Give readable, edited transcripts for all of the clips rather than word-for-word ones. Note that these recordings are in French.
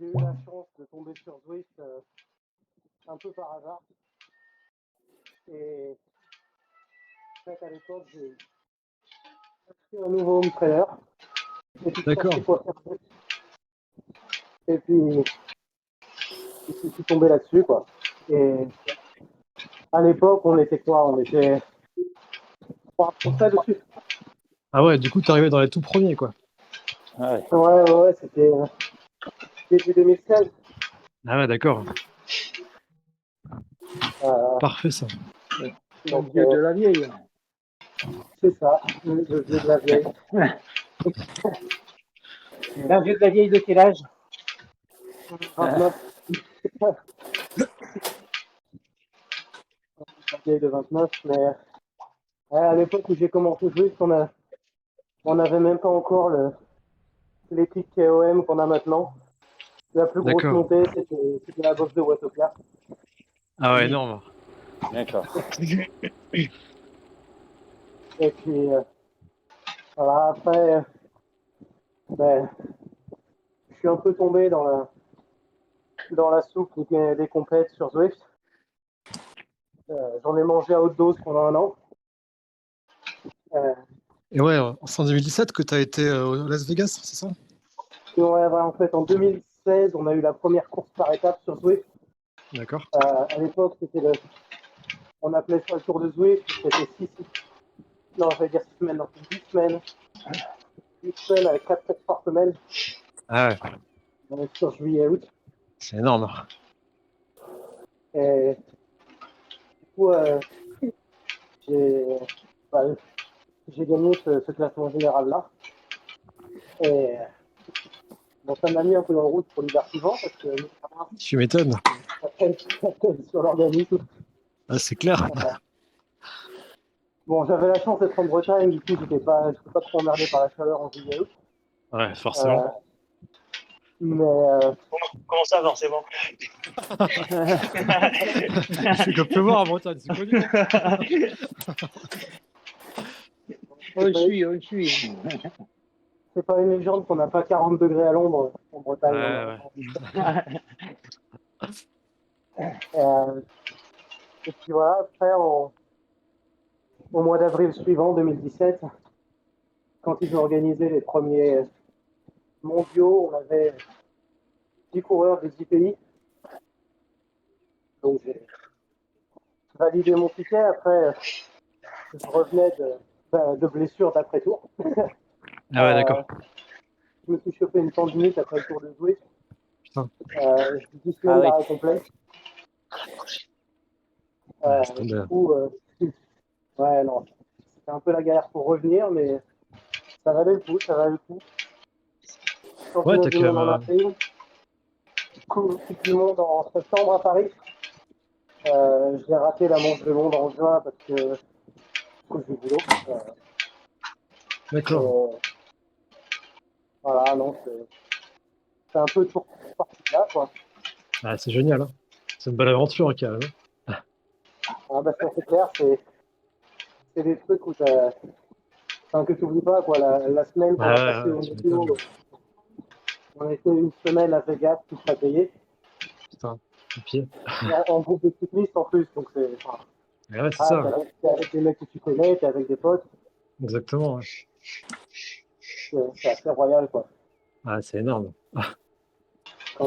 j'ai eu la chance de tomber sur Zwift un peu par hasard. Et en fait, à l'époque, j'ai acheté un nouveau home trainer. Et puis, D'accord. et puis, je suis tombé là-dessus, quoi. Et à l'époque, on était quoi? On était 3 Français dessus. Ah ouais, du coup, t'es arrivé dans les tout premiers, quoi. Ah ouais. Ouais, c'était début 2016. Ah ouais, d'accord. Parfait, ça. Le vieux de la vieille. C'est ça, le vieux de la vieille. Un vieux de la vieille de quel âge? 29. La vieille de 29, mais à l'époque où j'ai commencé Zwift, on n'avait même pas encore l'équipe KOM qu'on a maintenant. La plus grosse D'accord. montée, c'était la boxe de Watopia. Ah ouais, énorme. D'accord. Et puis, voilà, après, ben, je suis un peu tombé dans la soupe des compètes sur Zwift. J'en ai mangé à haute dose pendant 1 an. Et ouais, c'est en 2017 que tu as été au Las Vegas, c'est ça? Et ouais, en fait, en 2016, on a eu la première course par étape sur Zwift. D'accord. À l'époque, on appelait ça le Tour de Zwift. C'était 6 semaines, non, 10 semaines. 10 semaines avec 4 fêtes par semaine. Ah ouais, Sur juillet-août. c'est énorme. Et du coup, j'ai gagné ce classement général-là. Et bon, ça m'a mis un peu en route pour l'hiver suivant parce que Tu m'étonnes. ça traîne sur l'organisme. Ah, c'est clair. Bon, j'avais la chance d'être en Bretagne, du coup, je n'étais pas trop emmerdé par la chaleur en juillet-août. Ouais, forcément. Mais Comment ça, forcément? C'est comme pleuvoir en Bretagne, c'est connu. On le suit. c'est pas une légende qu'on n'a pas 40 degrés à l'ombre en Bretagne. Ouais. Et puis voilà, après, au mois d'avril suivant, 2017, quand ils ont organisé les premiers mondiaux, on avait 10 coureurs de 10 pays. Donc j'ai validé mon ticket. Après, je revenais de blessures d'après-tour. Ah ouais, d'accord. Je me suis chopé une tendinite après le tour de Zwift. Putain. 10 semaines d'arrêt complet. Du coup, ouais, non, c'était un peu la galère pour revenir, mais ça valait le coup. Ouais, Championnat t'as du quand monde en même. avril, Coupe du monde en septembre à Paris. J'ai raté la manche de Londres en juin parce que cause du boulot. D'accord. Voilà, non, c'est un peu tour parti là, quoi. Ah, c'est génial. Hein. C'est une belle aventure, quand même. Ah, bah, ça, c'est clair, c'est des trucs où que tu n'oublies pas, quoi. La semaine qu'on a passée au milieu, on était une semaine à Vegas, tout ça payé. Putain, pied. En groupe de cyclistes en plus, donc c'est. Ouais, c'est ça. T'es avec des mecs que tu connais, t'es avec des potes. Exactement. Ouais. C'est assez royal, quoi. Ah, c'est énorme.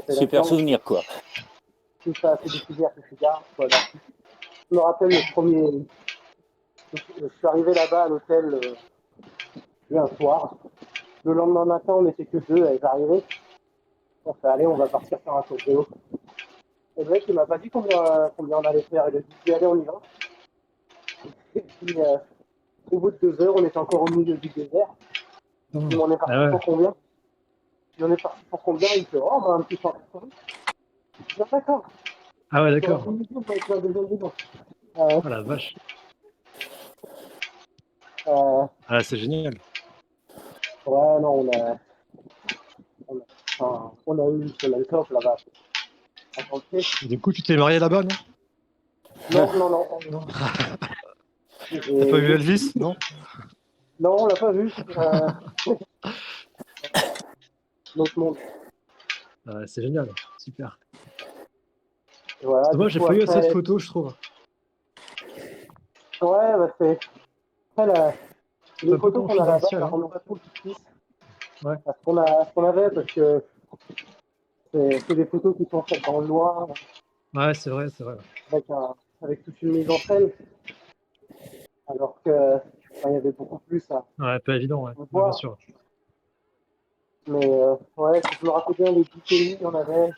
Super souvenir, quoi. Tout ça, c'est découvert, que tu gardes, quoi. Je me rappelle le premier. Je suis arrivé là-bas à l'hôtel un soir. Le lendemain matin, on n'était que 2 à être arrivés. On fait, allez, on va partir faire un tour de vélo. Et le mec, il m'a pas dit combien on allait faire. Il a dit, allez, on y va. Et puis, au bout de 2 heures, on était encore au milieu du désert. Puis, on est parti pour combien? Puis, on est parti pour combien? Il fait, oh, bah, un petit 180. Je dis, d'accord. Ah ouais, d'accord. Oh la vache. Ah, c'est génial. Ouais, non, on a eu une semaine top là-bas. Du coup, tu t'es marié là-bas, non? Non. T'as pas vu Elvis, non? Non, on l'a pas vu. L'autre monde. C'est génial, super. Et voilà, C'est dommage, du j'ai coup, pas eu assez de après, photos, je trouve. ouais, bah, c'est après C'est les un peu photos qu'on a là-bas, confidentiel, hein. on n'a pas tout le suisse Ouais. à ce qu'on avait parce que c'est des photos qui sont faites dans le noir Ouais, c'est vrai, c'est vrai. avec toute une mise en scène, alors que il y avait beaucoup plus à Ouais, pas évident, ouais. Ouais, bien voir. sûr. Mais ouais, si je me rappelle bien, les 10 pays, on avait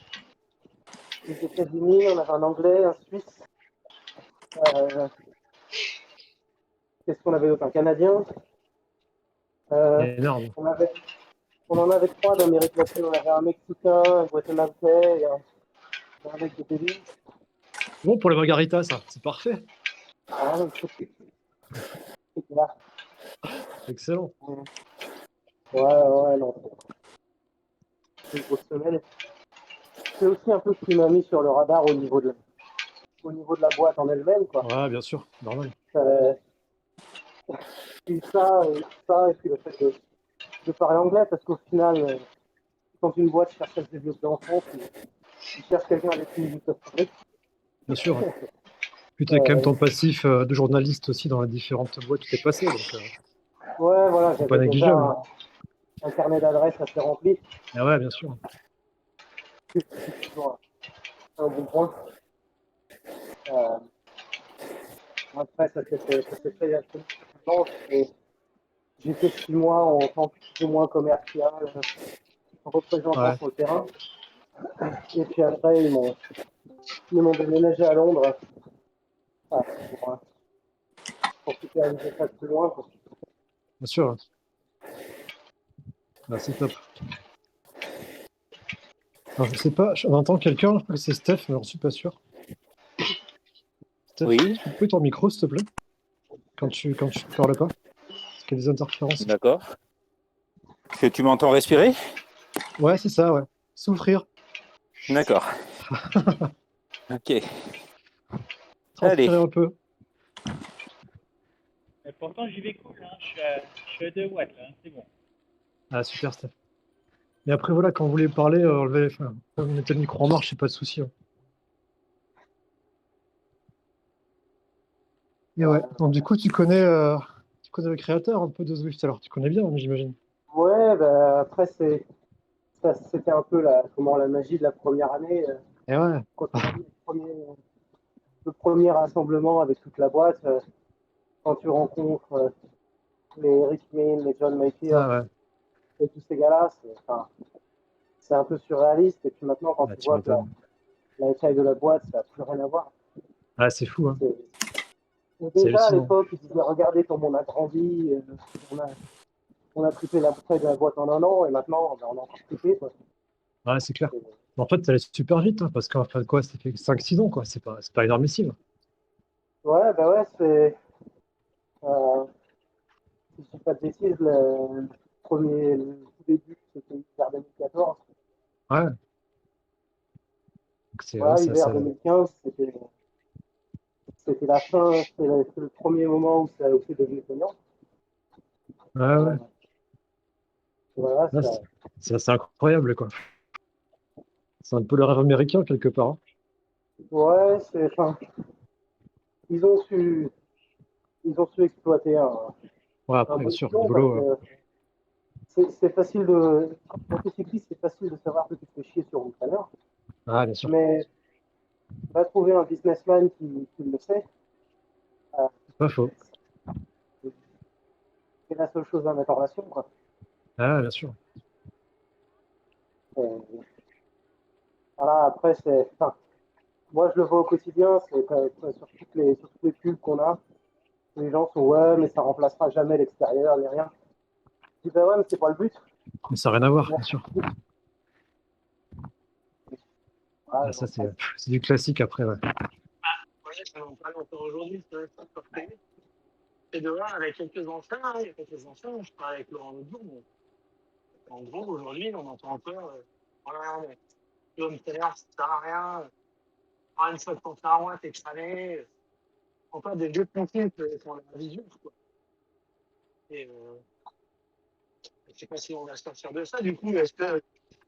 les États-Unis, on avait un Anglais, un Suisse. Qu'est-ce qu'on avait d'autre? Un Canadien. Euh, Énorme. on en avait 3 d'Amérique latine. On avait un Mexicain, un Guatémaltais et un mec de Belize. Bon, pour les margaritas, ça, c'est parfait. Ah, donc, c'était là. Excellent. Ouais, non, c'est une grosse semaine. C'est aussi un peu ce qui m'a mis sur le radar au niveau de la boîte en elle-même, quoi. Ouais, bien sûr, normal. Puis et puis le fait de parler anglais, parce qu'au final, quand une boîte cherche à se développer en France, ils cherchent quelqu'un avec qui ils peuvent parler. Bien sûr. Ouais. Puis tu as quand même ton passif de journaliste aussi dans les différentes boîtes où tu es passé, donc Ouais, voilà, c'est pas j'avais déjà négligeable. un carnet d'adresses assez rempli. Ah ouais, bien sûr. C'est toujours un bon point. Euh, Après, ça s'est fait il y a quelques temps. J'ai fait 6 mois en tant que plus ou moins commercial, représentant Ouais, sur le terrain. Et puis après, ils m'ont déménagé à Londres pour, pour superviser ça de plus loin, quoi. bien sûr. Bah, c'est top. Alors, je sais pas, on entend quelqu'un, je crois que c'est Steph, mais j'en suis pas sûr. Steph, Oui, tu peux couper ton micro, s'il te plaît, quand tu parles pas, parce qu'il y a des interférences. d'accord. Que tu m'entends respirer? Ouais, c'est ça, ouais. Souffrir, D'accord. Ok. Allez. transpirer un peu. Mais pourtant, j'y vais cool, hein. Je suis à 2 watts, là, hein, c'est bon. Ah, super, Steph. Et après, voilà, quand vous voulez parler, mettez le micro en marche, c'est pas de souci, hein. Et ouais, donc du coup, tu connais le créateur un peu de Zwift, alors tu connais bien, j'imagine. Ouais, bah, après, c'était un peu la magie de la première année. Et ouais, Quand on a eu le premier rassemblement avec toute la boîte, quand tu rencontres les Eric Min, les John Mayfield ah ouais, et tous ces gars-là, c'est un peu surréaliste. Et puis maintenant, quand ah, tu tu vois que m'étonnes. la taille de la boîte, ça n'a plus rien à voir. Ah, c'est fou, hein. C'est- Et C'est déjà à hallucinant. l'époque, ils disaient regardez comme on a grandi, on a, on a triplé la taille de la boîte en un an, et maintenant, ben, on a encore triplé, quoi. Ouais, c'est clair. Mais en fait, ça allait super vite, hein, parce qu'en fait, quoi, ça fait 5 6 ans, quoi. C'est pas énormissime. Ouais, bah ouais, euh, si je dis pas de bêtises, le tout début, c'était vers 2014. Ouais, donc ouais, Voilà, hiver 2015, c'était la fin, c'est le premier moment où c'est devenu payant. ouais, Euh, ouais. voilà, Là, c'est assez incroyable, quoi. C'est un peu le rêve américain, quelque part, hein. ouais, enfin, ils ont su, ils ont su exploiter Ouais, un après, bien bon sûr, le filon parce boulot. que c'est facile quand tu es cycliste, c'est facile de savoir que tu te fais chier sur l'entraîneur, Ah, bien sûr, mais va trouver un businessman qui le sait. euh, c'est pas faux. c'est la seule chose à mettre en relation, quoi. Ah, bien sûr. Et voilà, après, enfin, moi, je le vois au quotidien, sur toutes les pubs qu'on a. Les gens sont ouais, mais ça remplacera jamais l'extérieur, ni rien. Je dis bah ouais, mais c'est pas le but. Mais ça n'a rien à voir, Voilà, bien sûr. Ah, ça, c'est du classique après, ouais. Ouais, ça n'en parle encore aujourd'hui, c'est ça, sortez. Et de là, avec quelques anciens, hein, il y a quelques anciens, je parle avec Laurent Ledoux, mais en gros, aujourd'hui, on entend encore, voilà, mais l'homme stellaire, ça sert à rien, une fois de ton moi, t'es cramé, encore des vieux principes qu'on a à vision, quoi. Et je sais pas si on va se sortir de ça, du coup, est-ce que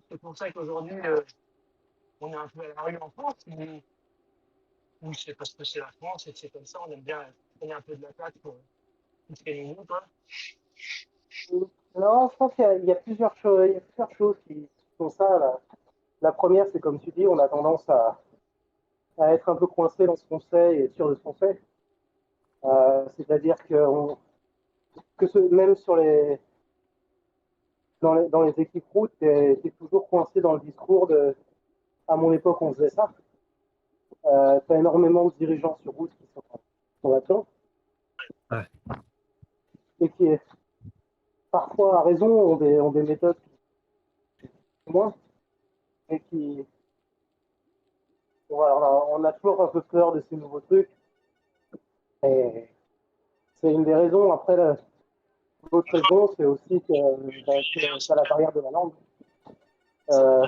C'est pour ça qu'aujourd'hui, on est un peu à la rue en France, où c'est parce que c'est la France et que c'est comme ça, on aime bien donner un peu de la place pour tout ce qui est nouveau, quoi. Non, je pense qu'il y a plusieurs choses, il y a plusieurs choses qui font ça. La première, c'est comme tu dis, on a tendance à être un peu coincé dans ce qu'on sait et être sûr de ce qu'on fait. C'est-à-dire même dans les équipes route, t'es toujours coincé dans le discours de à mon époque on faisait ça. T'as énormément de dirigeants sur route qui sont là-dedans. Ouais. Et qui, parfois à raison, ont des méthodes moins, et qui, voilà, on a toujours un peu peur de ces nouveaux trucs. Et c'est une des raisons. Après, l'autre raison, c'est aussi que t'as la barrière de la langue. Euh,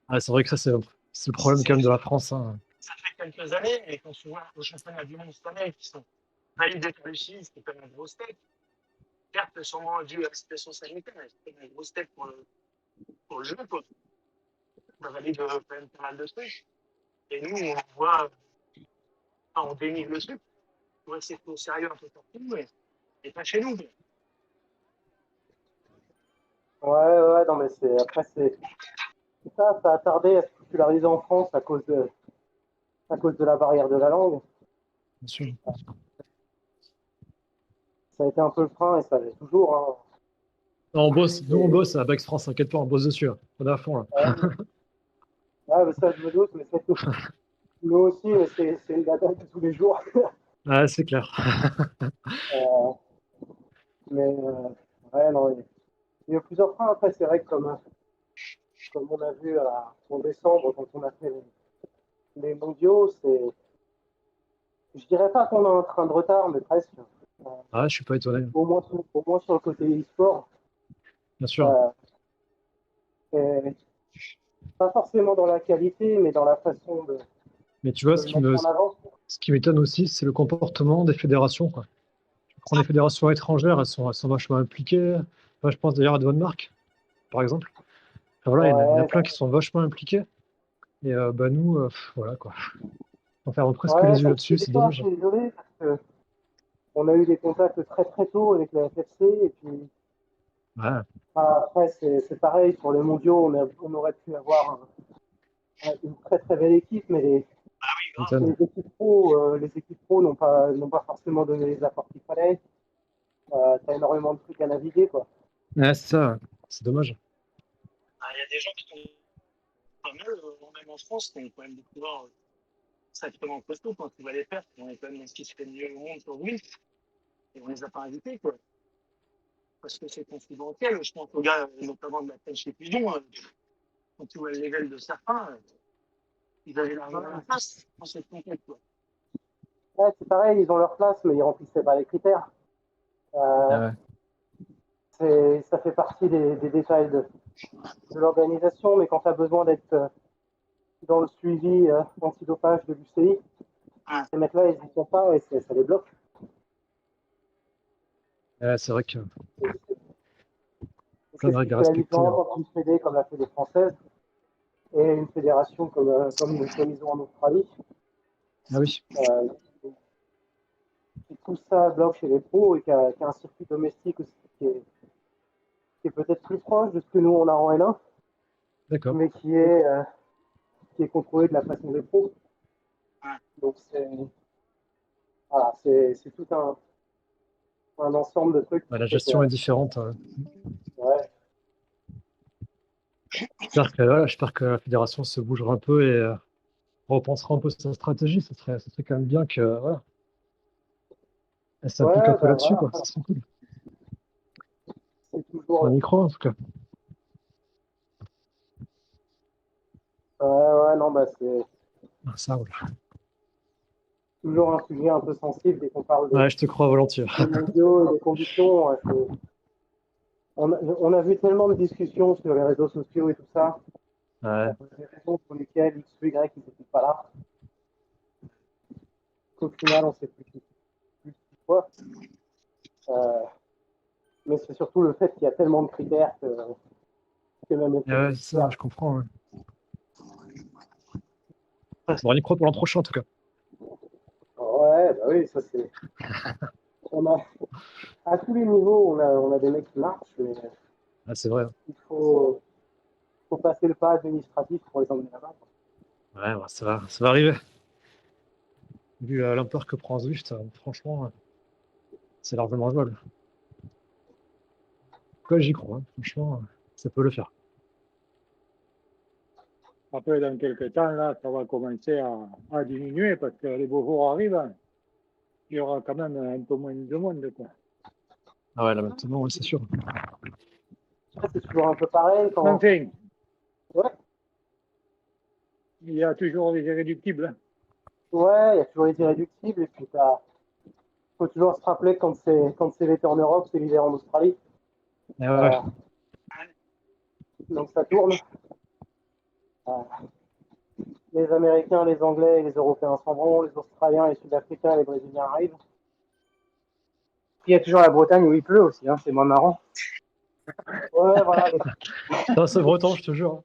Ah, c'est vrai que ça, c'est le problème quand même de la France. Hein. Ça fait quelques années, et qu'on se voit au championnat du monde cette année, qui sont validés par le Chili, c'était quand même un gros step. Certes, sûrement dû à la situation sanitaire, mais c'était un gros step pour le jeu, quoi. On valide quand même pas mal de trucs. Et nous, on voit, on dénigre le truc. On voit que c'est au sérieux un peu partout, mais pas chez nous. ouais, non, mais après, ça a tardé à se populariser en France à cause de la barrière de la langue. Bien sûr. Ça a été un peu le frein et ça l'est toujours. Hein. Non, nous on bosse à Bax France, t'inquiète pas, on bosse dessus. Là. On est à fond là. Ah, mais ça, je me doute, mais c'est tout. Nous aussi, mais c'est une bataille de tous les jours. Ah, c'est clair. Euh, ouais, non, il y a plusieurs freins. Après, c'est vrai que comme on a vu en décembre, quand on a fait les mondiaux, je dirais pas qu'on a un train de retard, mais presque. Euh, Ah, je suis pas étonné. au moins sur le côté e-sport. Bien sûr. Euh, et pas forcément dans la qualité, mais dans la façon Mais tu vois, de le mettre en avant. ce qui m'étonne aussi, c'est le comportement des fédérations, quoi. Tu prends les fédérations étrangères, elles sont vachement impliquées. Moi, je pense d'ailleurs à Mark, par exemple. Enfin, voilà, il y en a Ouais, plein qui sont vachement impliqués. Et bah, nous, voilà quoi. On ferme presque ouais, les yeux là-dessus, des c'est fois, je dommage. suis désolé parce que on a eu des contacts très très tôt avec la FFC et puis Ouais, après c'est pareil pour les mondiaux, on aurait pu avoir une très très belle équipe, mais m'étonne. les équipes pro n'ont pas forcément donné les apports qu'il fallait. T'as énormément de trucs à naviguer quoi. Ouais, c'est ça, c'est dommage. Ah, il y a des gens qui sont pas mal, même en France, qui ont quand même des pouvoirs sacrément costauds quand tu vas les faire. On est quand même dans ce qui se fait de mieux au monde sur Wii, et on les a pas invités, quoi. Parce que c'est confidentiel. Je pense aux gars, notamment de la pêche et pigeon, quand tu vois le level de certains, ils avaient l'argent à la face dans cette conquête, quoi. Ouais, c'est pareil, ils ont leur place, mais ils remplissaient pas les critères. Euh, Ouais. ça fait partie des détails de l'organisation, mais quand tu as besoin d'être dans le suivi antidopage de l'UCI, Ah, ces mecs-là, ils n'y sont pas et ça les bloque. Ouais, c'est vrai que plein C'est de ce qui règles à fait la respecter. différence entre une fédé comme la fédé française et une fédération comme ils ont en Australie. Ah oui, Euh, qui tout ça bloque chez les pros et qui a un circuit domestique aussi qui est peut-être plus proche de ce que nous on a en L1, d'accord. mais qui est contrôlé de la façon des pros. ah. Donc voilà, c'est tout un ensemble de trucs Bah, qui la fait que gestion est différente. ouais, J'espère que la fédération se bougera un peu et repensera un peu sa stratégie. Ça serait quand même bien que voilà, elle s'applique un ouais, peu bah là-dessus, voilà, quoi. Ça serait cool. c'est toujours, On y croit en tout cas. ouais, non, bah c'est Ah, ça roule. toujours un sujet un peu sensible dès qu'on parle Ouais, je te crois volontiers. des mondiaux et des conditions. Ouais, on a vu tellement de discussions sur les réseaux sociaux et tout ça, Ouais, des raisons pour lesquelles X ou Y n'étaient pas là, qu'au final on sait plus quoi. Euh, mais c'est surtout le fait qu'il y a tellement de critères que que même les Ouais, c'est ça, je comprends. Ouais. Bon, on y croit pour l'an prochain, en tout cas. Ouais, bah oui, ça c'est. On a, à tous les niveaux, on a des mecs qui marchent, mais Ah, c'est vrai. il faut passer le pas administratif pour les emmener là-bas. Ouais, bah, ça va arriver. Vu l'ampleur que prend Zwift, franchement, c'est largement jouable. Quoi, j'y crois. Hein. Franchement, ça peut le faire. Après, dans quelques temps, là, ça va commencer à diminuer parce que les beaux jours arrivent. Il y aura quand même un peu moins de monde, quoi. Ah ouais, là maintenant, ouais, c'est sûr. Ça, c'est toujours un peu pareil quand. Enfin, Ouais, il y a toujours les irréductibles. ouais, il y a toujours les irréductibles, et puis faut toujours se rappeler quand c'est l'été en Europe, c'est l'hiver en Australie. Et ouais, Donc ça tourne. Euh, les Américains, les Anglais et les Européens s'en vont, les Australiens, les Sud-Africains et les Brésiliens arrivent. Puis il y a toujours la Bretagne où il pleut aussi, hein, c'est moins marrant. Ouais, voilà. ça, c'est breton, je te jure.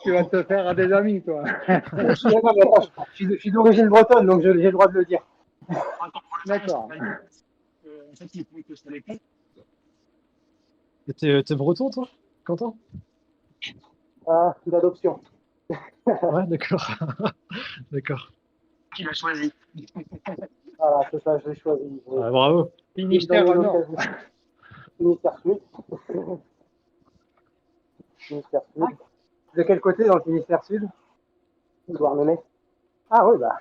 Tu vas te faire des amis, toi. Je suis d'origine bretonne, donc j'ai le droit de le dire. D'accord. En fait, il faut que ça les compte. Et t'es breton, toi, Quentin? Ah, d'adoption. Ouais, d'accord. D'accord. Qui l'a choisi. Voilà, c'est ça, je l'ai choisi. Ouais, bravo. Finistère J'ai eu Nord. l'occasion. Finistère Sud. Finistère Sud. De quel côté dans le Finistère Sud? Douarnenez. Ah oui, bah.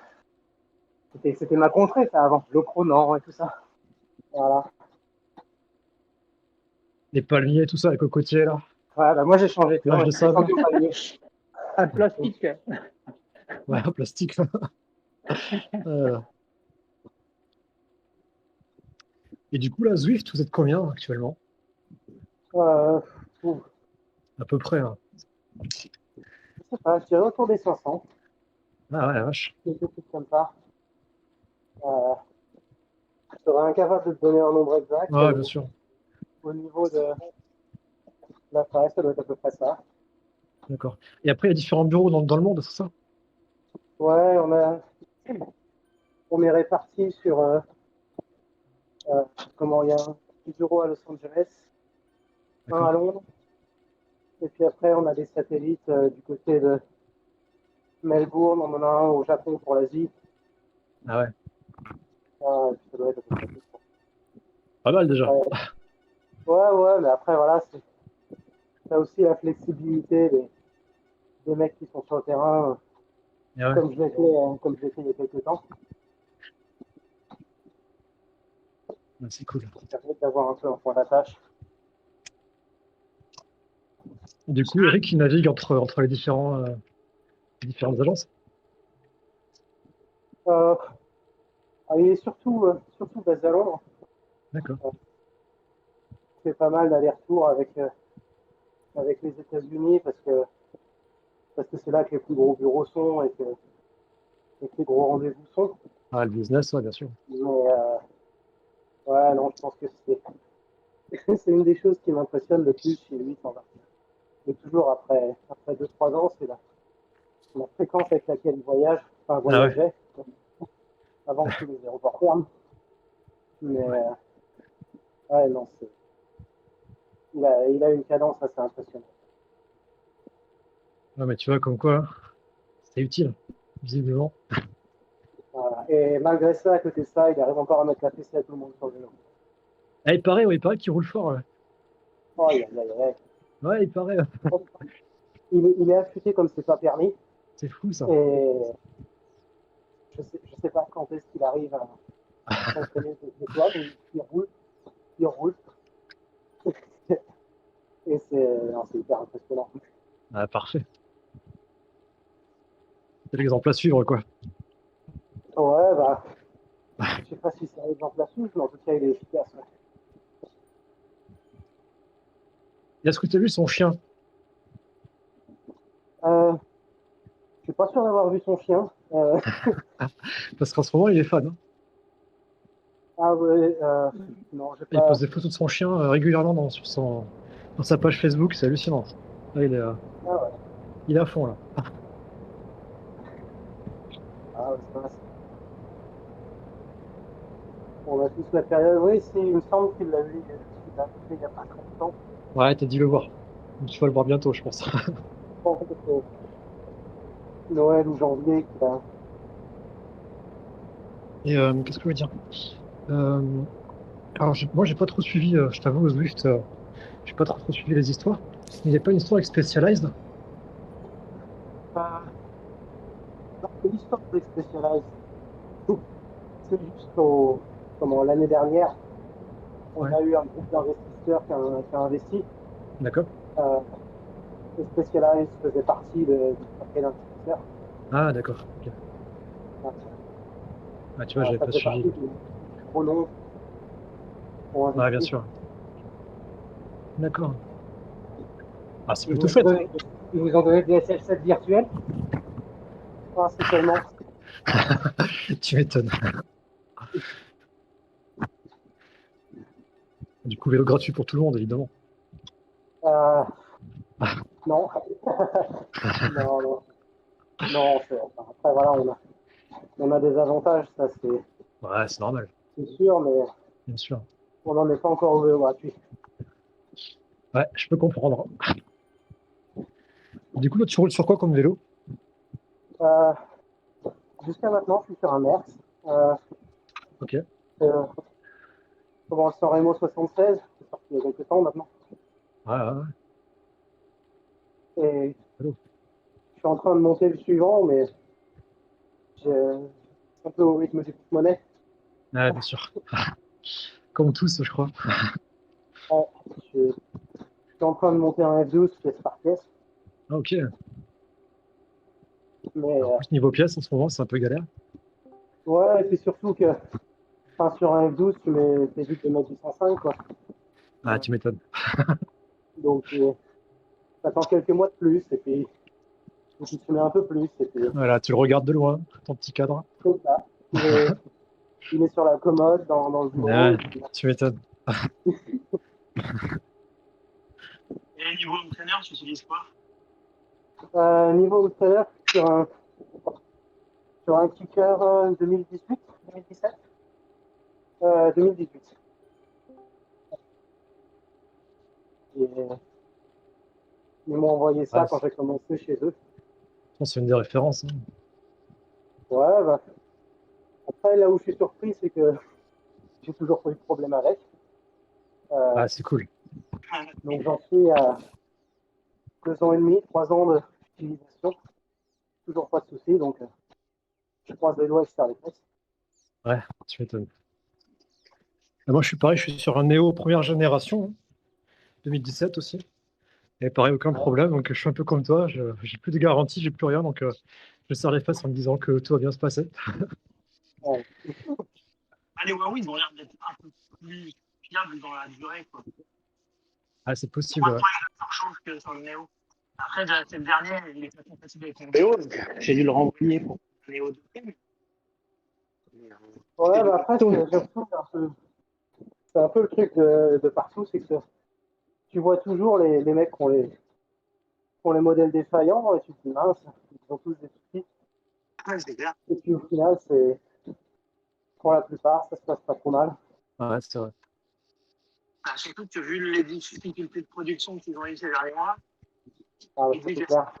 C'était ma contrée, ça, avant. Locro Nord et tout ça. Voilà. Les palmiers, tout ça, les cocotiers, là. Ouais, bah moi j'ai changé de Plage temps. de Je suis sable. descendu au palmier. En plastique. Ouais, en plastique. Euh. Et du coup, là, Zwift, vous êtes combien actuellement? Ouf, À peu près. Hein. je sais pas, je dirais autour des 500. Ah ouais, la vache. Quelque chose comme ça. Je serais incapable de te donner un nombre exact. Ouais, bien sûr. Au niveau de la presse, ça doit être à peu près ça. D'accord. Et après, il y a différents bureaux dans le monde, c'est ça? Ouais, on est répartis sur comment il y a un petit bureau à Los Angeles, un à D'accord. Londres, et puis après on a des satellites du côté de Melbourne, on en a un au Japon pour l'Asie. Ah ouais. Ça doit être à peu près tout. Pas mal déjà. Ouais, mais après voilà, t'as aussi la flexibilité des mecs qui sont sur le terrain, Et ouais. comme je l'ai fait il y a quelques temps. Ouais, c'est cool. Ça permet d'avoir un peu un point d'attache. Du coup, Eric, il navigue entre les différentes agences. Il est surtout basé à Londres. D'accord. Il fait pas mal d'allers-retours avec les États-Unis parce que c'est là que les plus gros bureaux sont et que les gros rendez-vous sont. Ah, le business, ouais, bien sûr. Mais ouais, non, je pense que c'est une des choses qui m'impressionne le plus chez lui. Et toujours après 2-3 ans, c'est la fréquence avec laquelle il voyage, enfin voyageait, avant que tous les aéroports ferment. Mais ouais, non, il a une cadence assez impressionnante. Ouais, mais tu vois, comme quoi, c'est utile, visiblement. Voilà. Et malgré ça, à côté de ça, il arrive encore à mettre la fessée à tout le monde sur le vélo. Ah, il paraît qu'il roule fort. Ouais, Oh, ouais il paraît. il est affûté comme c'est pas permis. C'est fou, ça. Et je sais pas quand est-ce qu'il arrive à s'entraîner de toi, mais il roule. Et c'est hyper impressionnant. Ah, parfait. C'est l'exemple à suivre, quoi. Ouais, bah, je sais pas si c'est un exemple à suivre, mais en tout cas, il est efficace. Ouais. Et est-ce que tu as vu son chien? Je suis pas sûr d'avoir vu son chien. Parce qu'en ce moment, il est fan. Hein. Ah ouais, non, j'ai Il pas. pose des photos de son chien régulièrement dans sa page Facebook, c'est hallucinant. Là, Ah ouais. il est à fond là. Ah ouais, c'est vrai. On a tous la période. Oui, si, il me semble qu'il l'a vu il l'a fait il n'y a pas très longtemps. Ouais, t'as dû le voir. Tu vas le voir bientôt, je pense. Je pense que c'est Noël ou janvier qu'il a. Et qu'est-ce que je veux dire? Euh, alors, moi, j'ai pas trop suivi, je t'avoue, Zwift, j'ai pas trop suivi les histoires. Il n'y a pas une histoire avec Specialized? Alors que l'histoire des Specialized, c'est juste l'année dernière, on Ouais, a eu un groupe d'investisseurs qui a investi. d'accord. Euh, et Specialized faisait partie du paquet d'investisseurs. Ah, d'accord. Ok. Ah, tu vois, j'avais Ça pas faisait suivi. partie du gros nom qui ont Ouais, bien investi. sûr. D'accord. Ah, c'est Ils plutôt vous ont chouette. donné, ils vous ont donné des SL7 virtuels? Ah, c'est seulement. Tu m'étonnes. Du coup, vélo gratuit pour tout le monde, évidemment. Euh, non. Non, non. Non, après, voilà, on a des avantages, ça Ouais, c'est normal, c'est sûr, mais bien sûr. on n'en est pas encore au vélo gratuit. Ouais, je peux comprendre. Du coup, là, tu roules sur quoi comme vélo? Euh, Jusqu'à maintenant, je suis sur un Merx. Euh, Ok. euh, Comment le San Remo 76, c'est sorti il y a quelques temps maintenant. Ouais, ouais, ouais. Et Vélo. je suis en train de monter le suivant, mais c'est un peu au rythme du porte-monnaie. Ouais, bien sûr. Comme tous, je crois. Ouais, je suis en train de monter un F12 pièce par pièce. Ah, ok. Mais En plus, niveau pièces, en ce moment, c'est un peu galère. ouais, et puis surtout que enfin, sur un F12, t'évites de mettre du 105, quoi. Ah, tu m'étonnes. Donc, t'attends quelques mois de plus, et puis tu mets un peu plus, et puis Voilà, tu le regardes de loin, ton petit cadre. comme ça. Il est sur la commode, dans le bureau, Ouais, et puis, tu m'étonnes. Et niveau entraîneur, tu utilises quoi? niveau tout sur un kicker 2018, 2017, 2018. Et, ils m'ont envoyé Ouais, ça quand j'ai commencé chez eux. c'est une des références, hein. Ouais, bah, après, là où je suis surpris, c'est que j'ai toujours pas eu de problème avec. Euh, Ah, c'est cool. donc j'en suis à 2 ans et demi, 3 ans d'utilisation. Toujours pas de soucis, donc je croise les doigts et je serre les fesses. Ouais, tu m'étonnes. Et moi, je suis pareil, je suis sur un Neo première génération, hein, 2017 aussi. Et pareil, aucun Ouais, problème. Donc, je suis un peu comme toi. J'ai plus de garantie, j'ai plus rien. Donc, je serre les fesses en me disant que tout va bien se passer. ouais. Ah, les Huawei, ils ont l'air d'être un peu plus fiables dans la durée, quoi. Ah, c'est Moins possible, de ouais. problèmes de surchauffe que sur le Neo. Après, c'est le dernier, il est pas compatible avec mon Neo, donc j'ai dû le renvoyer pour le Neo 2. Ouais, bah après, j'ai l'impression que c'est un peu le truc de partout, c'est que tu vois toujours les mecs qui ont les modèles défaillants, et tu te dis, mince, ils ont tous des soucis. Ouais, c'est clair. Et puis au final, pour la plupart, ça se passe pas trop mal. Ouais, c'est vrai. Ah, surtout que vu les difficultés de production qu'ils ont eu ces derniers mois, Ah, ouais, ils ça, disent c'est que clair.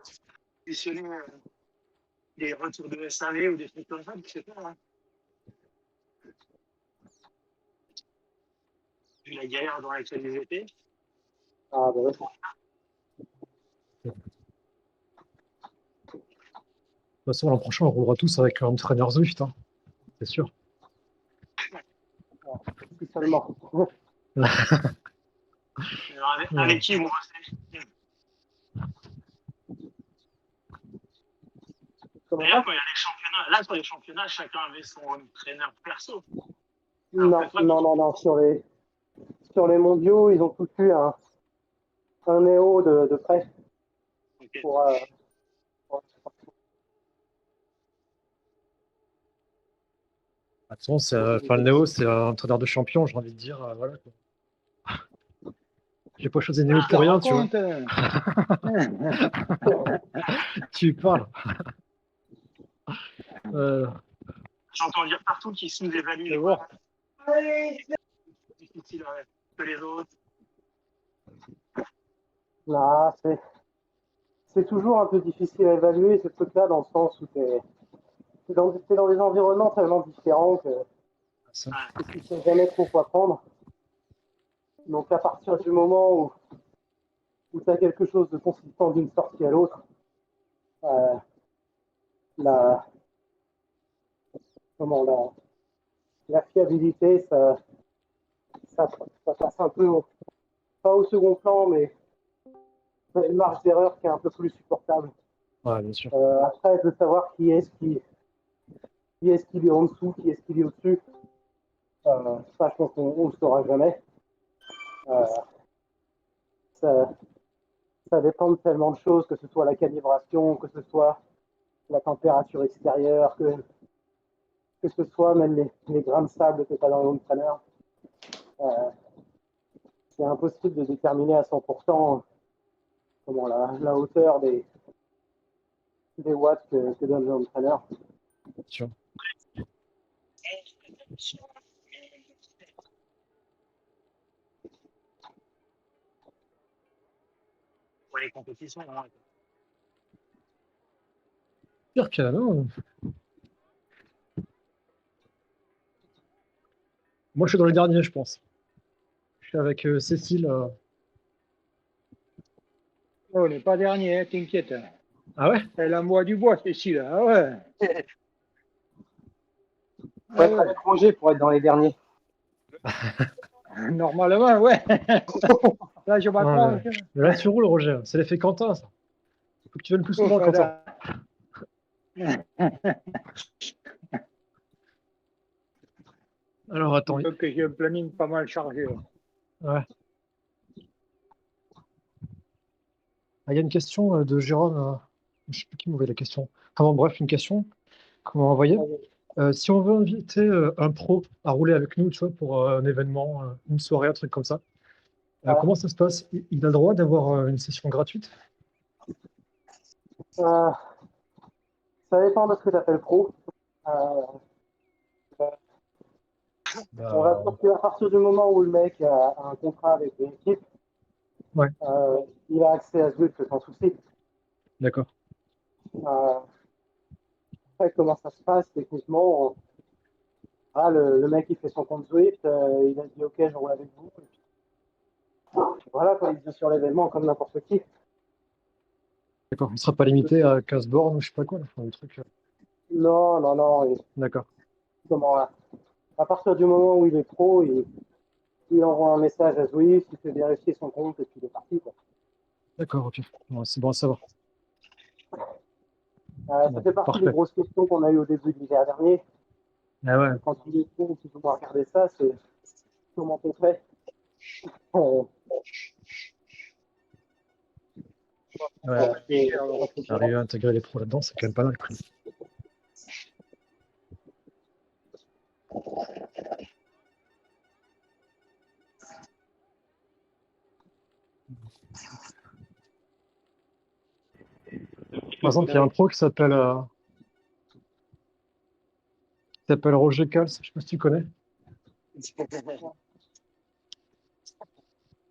positionner des retours de SAV ou des trucs comme ça, je sais pas, hein. Vu la galère dans laquelle ils étaient. Ah, bah ouais. De toute façon, l'an prochain, on roulera tous avec un trainer Zwift, hein, c'est sûr. Si seulement. Alors, avec, Voilà. avec qui ils vont rester? Comment D'ailleurs, ça? quand il y a les championnats, là, sur les championnats, chacun avait son entraîneur perso. Alors que Non, toi, non, non, non. Sur les mondiaux, ils ont tous eu un Néo de près ok. pour, pour- De toute façon, enfin, le Néo, c'est un entraîneur de champion, j'ai envie de dire. Voilà, quoi. J'ai pas choisi Néo pour rien, tu vois. Raconte. Tu parles. J'entends dire partout qu'ils sous-évaluent C'est les bon. voix. C'est plus difficile que les autres. Là, c'est toujours un peu difficile à évaluer ce truc-là dans le sens où t'es dans des environnements tellement différents que Ça. tu sais jamais trop quoi prendre. Donc à partir du moment où tu as quelque chose de consistant d'une sortie à l'autre, euh, la, comment, la fiabilité, ça passe un peu, pas au second plan, mais une marge d'erreur qui est un peu plus supportable. Ouais, bien sûr. Après, de savoir qui est-ce qui est en dessous, qui est-ce qui est au-dessus, ça, je pense qu'on ne le saura jamais. Ça, ça dépend de tellement de choses, que ce soit la calibration, que ce soit la température extérieure, que ce soit même les grains de sable que tu as dans l'entraîneur. C'est impossible de déterminer à 100% comment la hauteur des watts que donne l'entraîneur. Bien sûr. Pour les compétitions, hein. Pire que non. Moi, je suis dans les derniers, je pense. Je suis avec Cécile. Oh, on n'est pas dernier, hein, t'inquiète. Ah ouais? Elle envoie du bois, Cécile. Ah ouais. Faut être à l'étranger pour être dans les derniers. Normalement, ouais. Là, je Non, m'apprends. mais là, tu roules, Roger. C'est l'effet Quentin, ça. Faut que tu viennes plus souvent, Quentin. Alors, attends. Donc, j'ai un planning pas mal chargé. Là. Ouais. Ah, il y a une question de Jérôme. Je ne sais plus qui m'envoie la question. Enfin, bref, une question qu'on m'a envoyée. Si on veut inviter un pro à rouler avec nous, tu vois, pour un événement, une soirée, un truc comme ça, comment ça se passe? Il a le droit d'avoir une session gratuite? Ça dépend de ce que tu appelles pro. On va dire qu'à partir du moment où le mec a un contrat avec une équipe, Ouais. Il a accès à Zwift sans souci. D'accord. Après, comment ça se passe techniquement? Le mec il fait son compte Zwift, il a dit ok, je roule avec vous. Et puis, voilà, quand il vient sur l'événement comme n'importe qui. D'accord. Il ne sera pas limité à 15 bornes ou je sais pas quoi. Enfin, le truc. Non. D'accord. Comment, à partir du moment où il est pro, il envoie un message à Zwift, il fait vérifier son compte et puis il est parti. Quoi. D'accord, ok. Bon, c'est bon à savoir. Ça fait partie des grosses questions qu'on a eues au début de l'hiver dernier. Ah ouais. Quand il est pro, tu dois regarder ça, c'est comment on fait. Ouais. Arriver à intégrer les pros là-dedans, c'est quand même pas mal. Quoi. Par exemple, il y a un pro qui s'appelle Roger Cals, je ne sais pas si tu connais.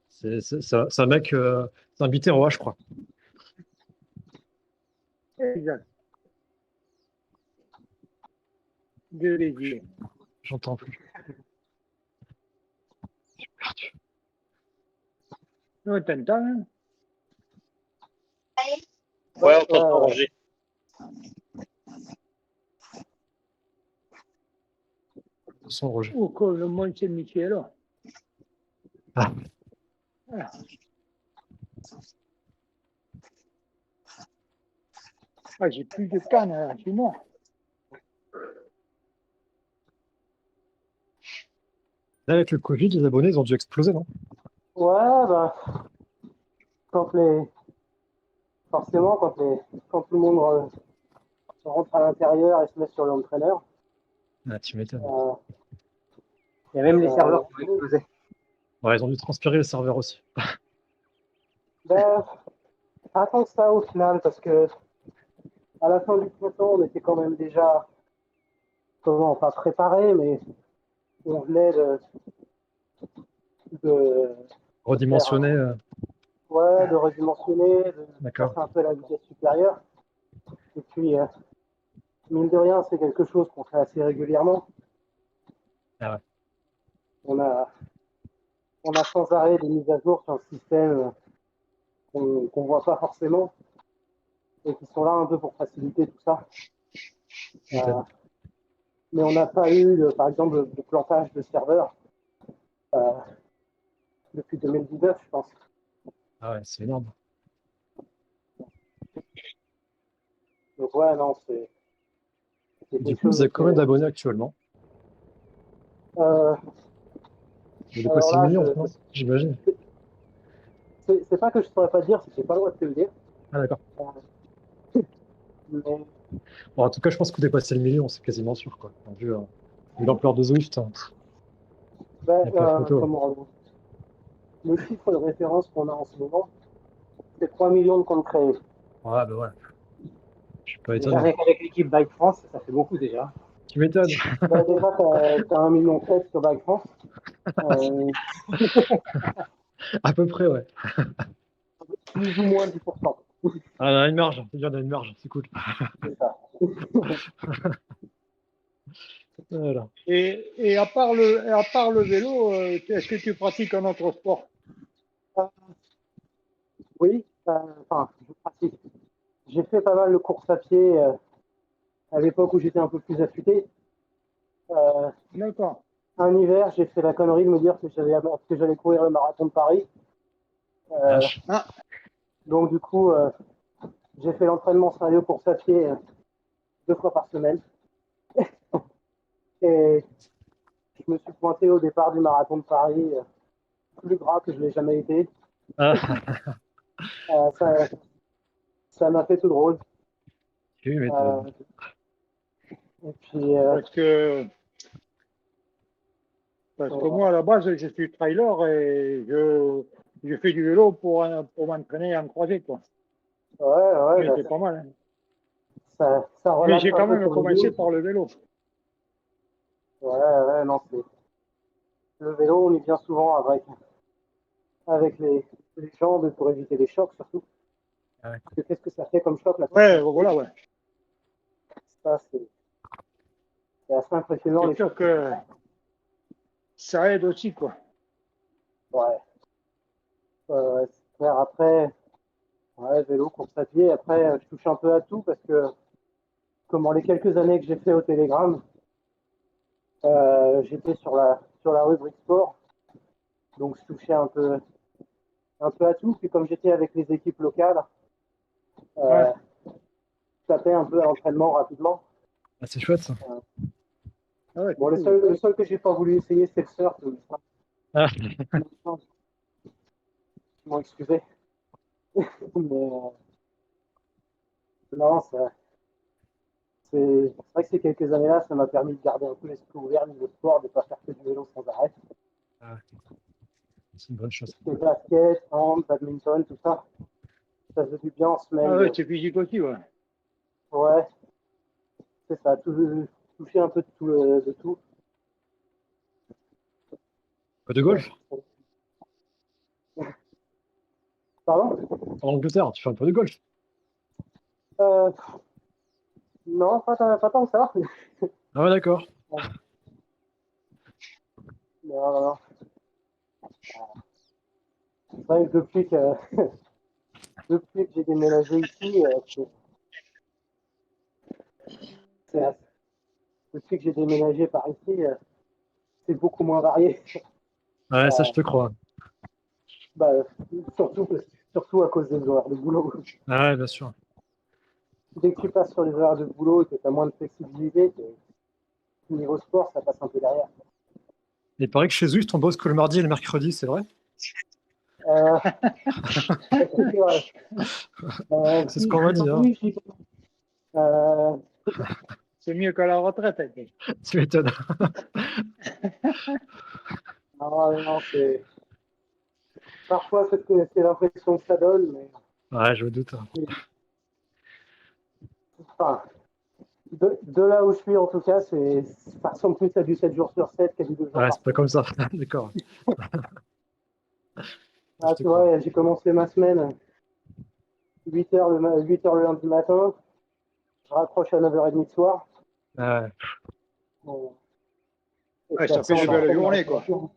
C'est un mec, c'est un Biterrois, je crois. Exact. Je l'ai dit. J'entends plus. J'ai perdu. Non, t'entends, hein? Ouais, on t'entend, Roger. Son Roger. Ou comme le Mont Saint-Michel. Ah. Ah. Ah, j'ai plus de canne là, chez moi. Là, avec le Covid, les abonnés, ils ont dû exploser, non? Ouais, bah, forcément, quand tout le monde rentre à l'intérieur et se met sur l'entraîneur, Ah, tu m'étonnes. il y a même les serveurs qui ont explosé. Ouais, ils ont dû transpirer les serveurs aussi. Ben, pas tant que ça au final, parce que à la fin du printemps, on était quand même déjà, comment, pas préparé, mais on venait de Redimensionné. ouais, de redimensionner, de D'accord. passer un peu à la vitesse supérieure. Et puis, mine de rien, c'est quelque chose qu'on fait assez régulièrement. Ah ouais. On a sans arrêt des mises à jour sur le système qu'on voit pas forcément et qui sont là un peu pour faciliter tout ça. Ok. Mais on n'a pas eu, par exemple, de plantage de serveurs euh, depuis 2019, je pense. Ah ouais, c'est énorme. Donc ouais, non, c'est Du quelque coup, vous chose avez de combien d'abonnés actuellement? euh, Vous alors dépassez le là, million, non? J'imagine. c'est pas que je saurais pas dire, c'est pas le droit de te le dire. Ah d'accord. Mais Bon, en tout cas, je pense que vous dépassez le million, c'est quasiment sûr, quoi. Vu l'ampleur de Zwift, hein, il ben, n'y a pas photo. comment, le chiffre de référence qu'on a en ce moment, c'est 3 millions de comptes créés. Ouais, bah ouais. Je suis pas Déjà, étonné. avec l'équipe Bike France, ça fait beaucoup déjà. Tu m'étonnes. Ben, déjà, t'as 1,7 million sur Bike France. Euh, À peu près, ouais. plus ou moins 10%. Ah, on a une marge. C'est bien, on a une marge. C'est cool. C'est ça. Voilà. Et à part le vélo, est-ce que tu pratiques un autre sport? Oui, enfin, je pratique. J'ai fait pas mal de courses à pied à l'époque où j'étais un peu plus affûté. Euh, D'accord. un hiver, j'ai fait la connerie de me dire que j'allais courir le marathon de Paris. Euh, Vache. Ah, donc du coup, j'ai fait l'entraînement sérieux course à pied 2 fois par semaine. Et je me suis pointé au départ du marathon de Paris, plus gras que je l'ai jamais été. Ah, Euh, ça, ça m'a fait tout drôle. tu m'étonnes. Euh, et puis, parce que, parce que moi, à la base, je suis trailer et je fais du vélo pour m'entraîner en croisée, quoi. ouais, Mais c'est pas mal, hein. ça Mais relaxe j'ai un quand peu même sur le commencé dos. par le vélo. Ouais, non, le vélo, on y vient souvent avec les jambes pour éviter les chocs surtout. Ah ouais. Parce que qu'est-ce que ça fait comme choc la course à Ouais, pied? voilà, ouais. Ça, c'est assez impressionnant C'est les sûr chocs. que ça aide aussi, quoi. Ouais, c'est clair. Après, ouais, vélo, course à pied. Après, je touche un peu à tout parce que, comment les quelques années que j'ai fait au Télégramme, j'étais sur la rubrique sport. Donc, je touchais un peu à tout. Puis, comme j'étais avec les équipes locales, Ouais. euh, je tapais un peu à l'entraînement rapidement. Ah, c'est chouette, ça. Ah ouais, Bon, c'est cool. le seul que j'ai pas voulu essayer, c'est le surf. Ah, Ils m'ont excusé. Mais non, c'est vrai que ces quelques années-là, ça m'a permis de garder un peu l'esprit ouvert niveau sport, de ne pas faire que du vélo sans arrêt. ah, c'est une bonne chose. Le basket, hand, badminton, tout ça, ça faisait du bien en Ah semaine. ouais, c'est physique aussi, ouais. Ouais, c'est ça, toucher un peu de tout. De tout. Pas de golf? Pardon? En Angleterre, tu fais un peu de golf. euh, Non, pas tant que ça. Ah ouais, d'accord. Non. C'est vrai que depuis que j'ai déménagé ici, c'est- depuis que j'ai déménagé par ici, c'est beaucoup moins varié. Ouais, ça, Euh, je te crois. bah, surtout à cause des horaires de boulot. Ah ouais, bien sûr. Dès que tu passes sur les horaires de boulot et que tu as moins de flexibilité, niveau sport, ça passe un peu derrière. Il paraît que chez Zwift, on bosse que le mardi et le mercredi, c'est vrai? Euh, c'est vrai. C'est ce qu'on m'a dit, hein. Oui, euh, C'est mieux qu'à la retraite, hein. Tu m'étonnes. non, Parfois, c'est l'impression que ça donne, mais Ouais, je me doute. enfin, de là où je suis, en tout cas, ça ressemble plus à du 7 jours sur 7 qu'à du 2 jours Ouais, par c'est pas comme ça. D'accord. Ah, Je te tu crois. vois, j'ai commencé ma semaine 8h 8h le lundi matin, je raccroche à 9h30 le soir. Ouais. Bon, et Ouais, puis ça après, fait on des belles enchaîne la journées, quoi. réflexion.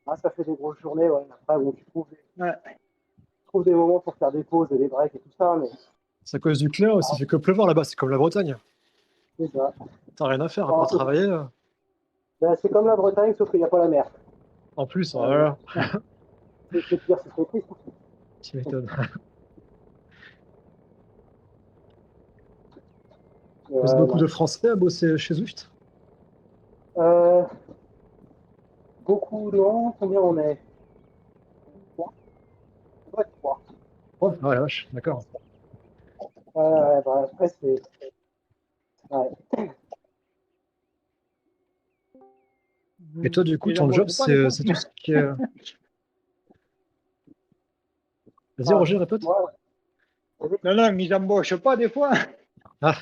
Ah, ça fait des grosses journées, ouais. Après, bon, Ouais. tu trouves des moments pour faire des pauses et des breaks et tout ça, mais C'est à cause du clair aussi, il fait que pleuvoir là-bas, c'est comme la Bretagne. c'est ça. T'as rien à faire à Bon, part travailler. ben, c'est comme la Bretagne, sauf qu'il n'y a pas la mer. En plus, Euh, voilà, c'est pire, c'est trop triste. tu m'étonnes. Vous êtes Ouais, beaucoup non. de Français à bosser chez Zwift? Euh, beaucoup, non. Combien on est? 3. Ouais, 3. Ouais, ah, la vache, d'accord. Ouais, bah, après, c'est. Ouais. Et toi, du coup, Ils ton job, embauchent pas des fois. c'est tout ce qui est. Vas-y, Ah, Roger, répète. moi, ouais. Non, non, ils embauchent pas des fois. Ah,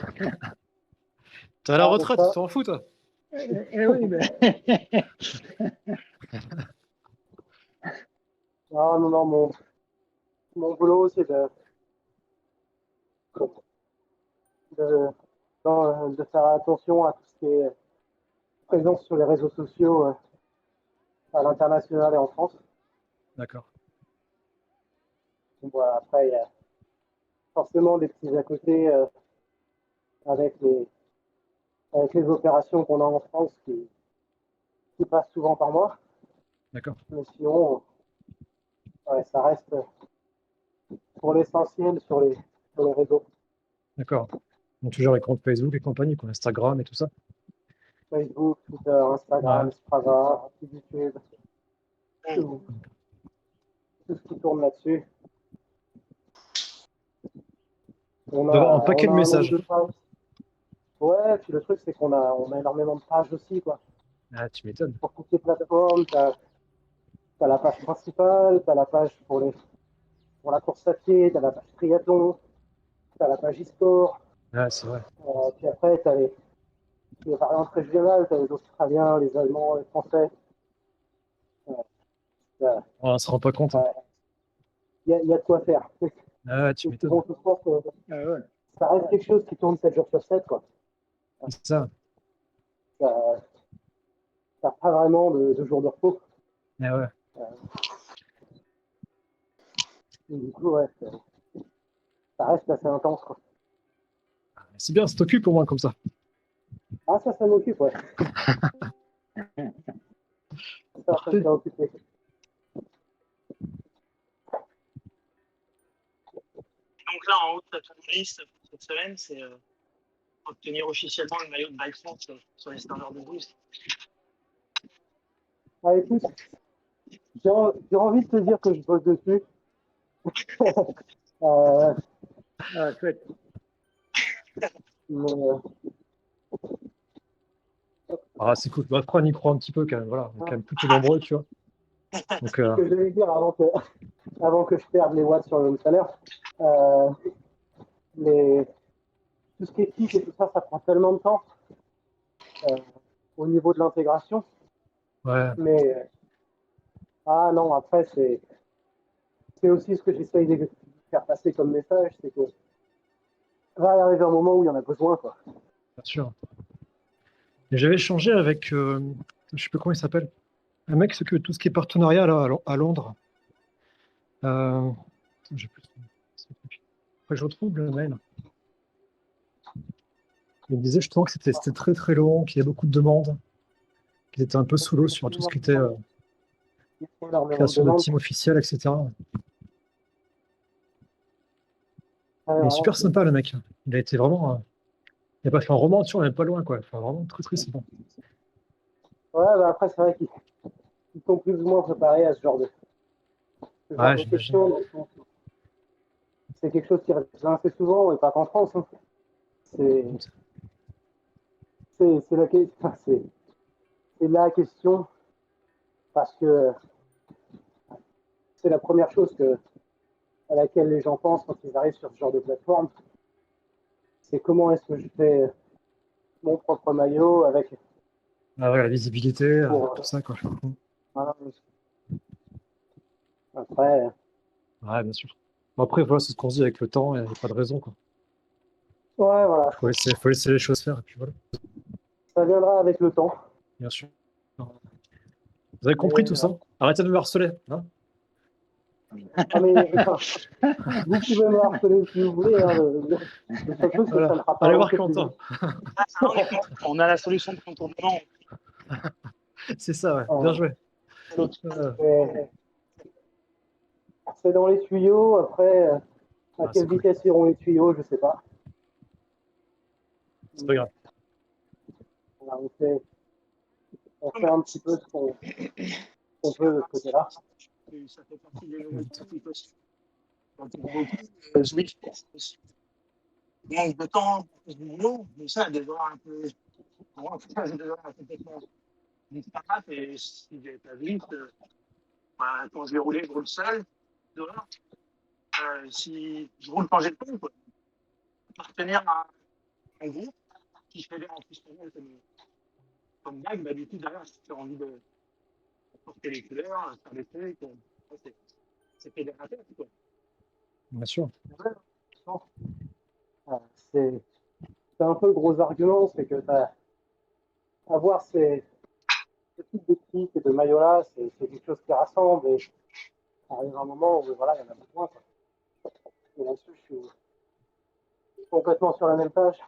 t'es à la Ah, donc retraite, tu ça. t'en fous, toi? Eh oui, mais Ah, non, non, mon boulot, c'est de, de faire attention à tout ce qui est présence sur les réseaux sociaux à l'international et en France. D'accord. Donc, voilà, après, il y a forcément des petits à côté avec les opérations qu'on a en France qui passent souvent par moi. D'accord. Mais sinon, ouais, ça reste pour l'essentiel sur les réseaux. D'accord. Donc, tu gères les comptes Facebook et compagnie, quoi, Instagram et tout ça. Facebook, Twitter, Ouais. Instagram, Strava, YouTube, tout ce qui tourne là-dessus. On D'avoir un a, paquet on de a un nombre messages. de pages. Ouais, puis le truc, c'est qu'on a énormément de pages aussi, quoi. Ah, tu m'étonnes. Pour toutes les plateformes, t'as la page principale, t'as la page pour la course à pied, t'as la page triathlon, t'as la page e-sport, Ah, c'est vrai. puis après, t'as les variantes régionales, t'as les Australiens, les Allemands, les Français. Ouais, On se rend pas compte, hein. il y a de quoi faire. Ah, tu Et puis m'étonnes. bon, tout ça, ah ouais. ça reste quelque chose qui tourne 7 jours sur 7, quoi. C'est ça. Ça n'a pas vraiment de jour de repos. Ah ouais. Et du coup, ouais, ça reste assez intense, quoi. C'est bien, ça t'occupe au moins comme ça. Ah, ça m'occupe, ouais. Ça me Parfait. tient occupé. Donc là, en haut de ta liste pour cette semaine, c'est obtenir officiellement le maillot de Bike France sur les serveurs de boost. Ah, écoute, j'ai envie de te dire que je bosse dessus. euh, Ah, chouette. mais, Ah, c'est cool. Bah, après, on y croit un petit peu quand même. Voilà, on est quand même plutôt nombreux, tu vois. Donc, ce que j'allais dire avant que je perde les watts sur le salaire, euh, les, tout ce qui est kit et tout ça, ça prend tellement de temps euh, au niveau de l'intégration. ouais, Mais ah non, après, c'est aussi ce que j'essaye de faire passer comme message, c'est que va y arriver un moment où il y en a besoin, quoi. bien sûr. Et j'avais échangé avec, je sais plus comment il s'appelle, un mec qui s'occupe de tout ce qui est partenariat là, à Londres. J'ai plus son truc. Après, je retrouve le mail. Il me disait justement que c'était très très long, qu'il y avait beaucoup de demandes, qu'ils étaient un peu sous l'eau sur tout ce qui était Il y a énormément de création de demandes. team officiel, etc. Il est Alors, super sympa, le mec. Il a été vraiment. Il n'a pas fait un roman dessus, on n'est pas loin, quoi. Enfin, vraiment très très sympa. ouais, bah après, c'est vrai qu'ils sont plus ou moins préparés à ce genre Ouais, de j'imagine. questions. C'est quelque chose qui revient assez souvent, et pas qu'en France. Hein. C'est c'est la, enfin, c'est la question, parce que c'est la première chose à laquelle les gens pensent quand ils arrivent sur ce genre de plateforme. C'est comment est-ce que je fais mon propre maillot avec. Ah ouais, la visibilité, Pour, tout ça, quoi. voilà. Après, Ouais, bien sûr. Bon, après, voilà, c'est ce qu'on se dit avec le temps, il n'y a pas de raison, quoi. ouais, voilà, Faut laisser les choses faire, et puis voilà, ça viendra avec le temps. bien sûr. Vous avez compris tout ça? Arrêtez de me harceler, hein? Ah, mais, enfin, vous pouvez me harceler si vous voulez. Hein, le seul truc, c'est que ça ne fera pas Allez voir avancer plus Quentin. vite. On a la solution de contournement. C'est ça, ouais. Bien joué. C'est dans les tuyaux. Après, à c'est quelle cool. vitesse iront les tuyaux, je ne sais pas. C'est pas grave. Voilà, on fait un petit peu ce qu'on peut de ce côté-là. Ça fait partie des nouvelles qui possible. Quand on beaucoup Swift aussi. Manque de temps, du boulot, mais ça, déjà un peu. Moi, en tout cas, j'ai déjà complètement disparate. Et si j'ai pas vite, quand je vais rouler, je roule seul, dehors. Si je roule quand j'ai le temps, quoi. Appartenir à un groupe qui fait en plus comme bague, bah, du coup, derrière, si tu as envie de porter les couleurs, faire des trucs, c'est fédérateur, quoi. Bien sûr. C'est un peu le gros argument, c'est que avoir ce type de kit et de maillot-là, c'est quelque chose qui rassemble et ça arrive un moment où voilà, il y en a besoin. Quoi. Et là-dessus, je suis complètement sur la même page.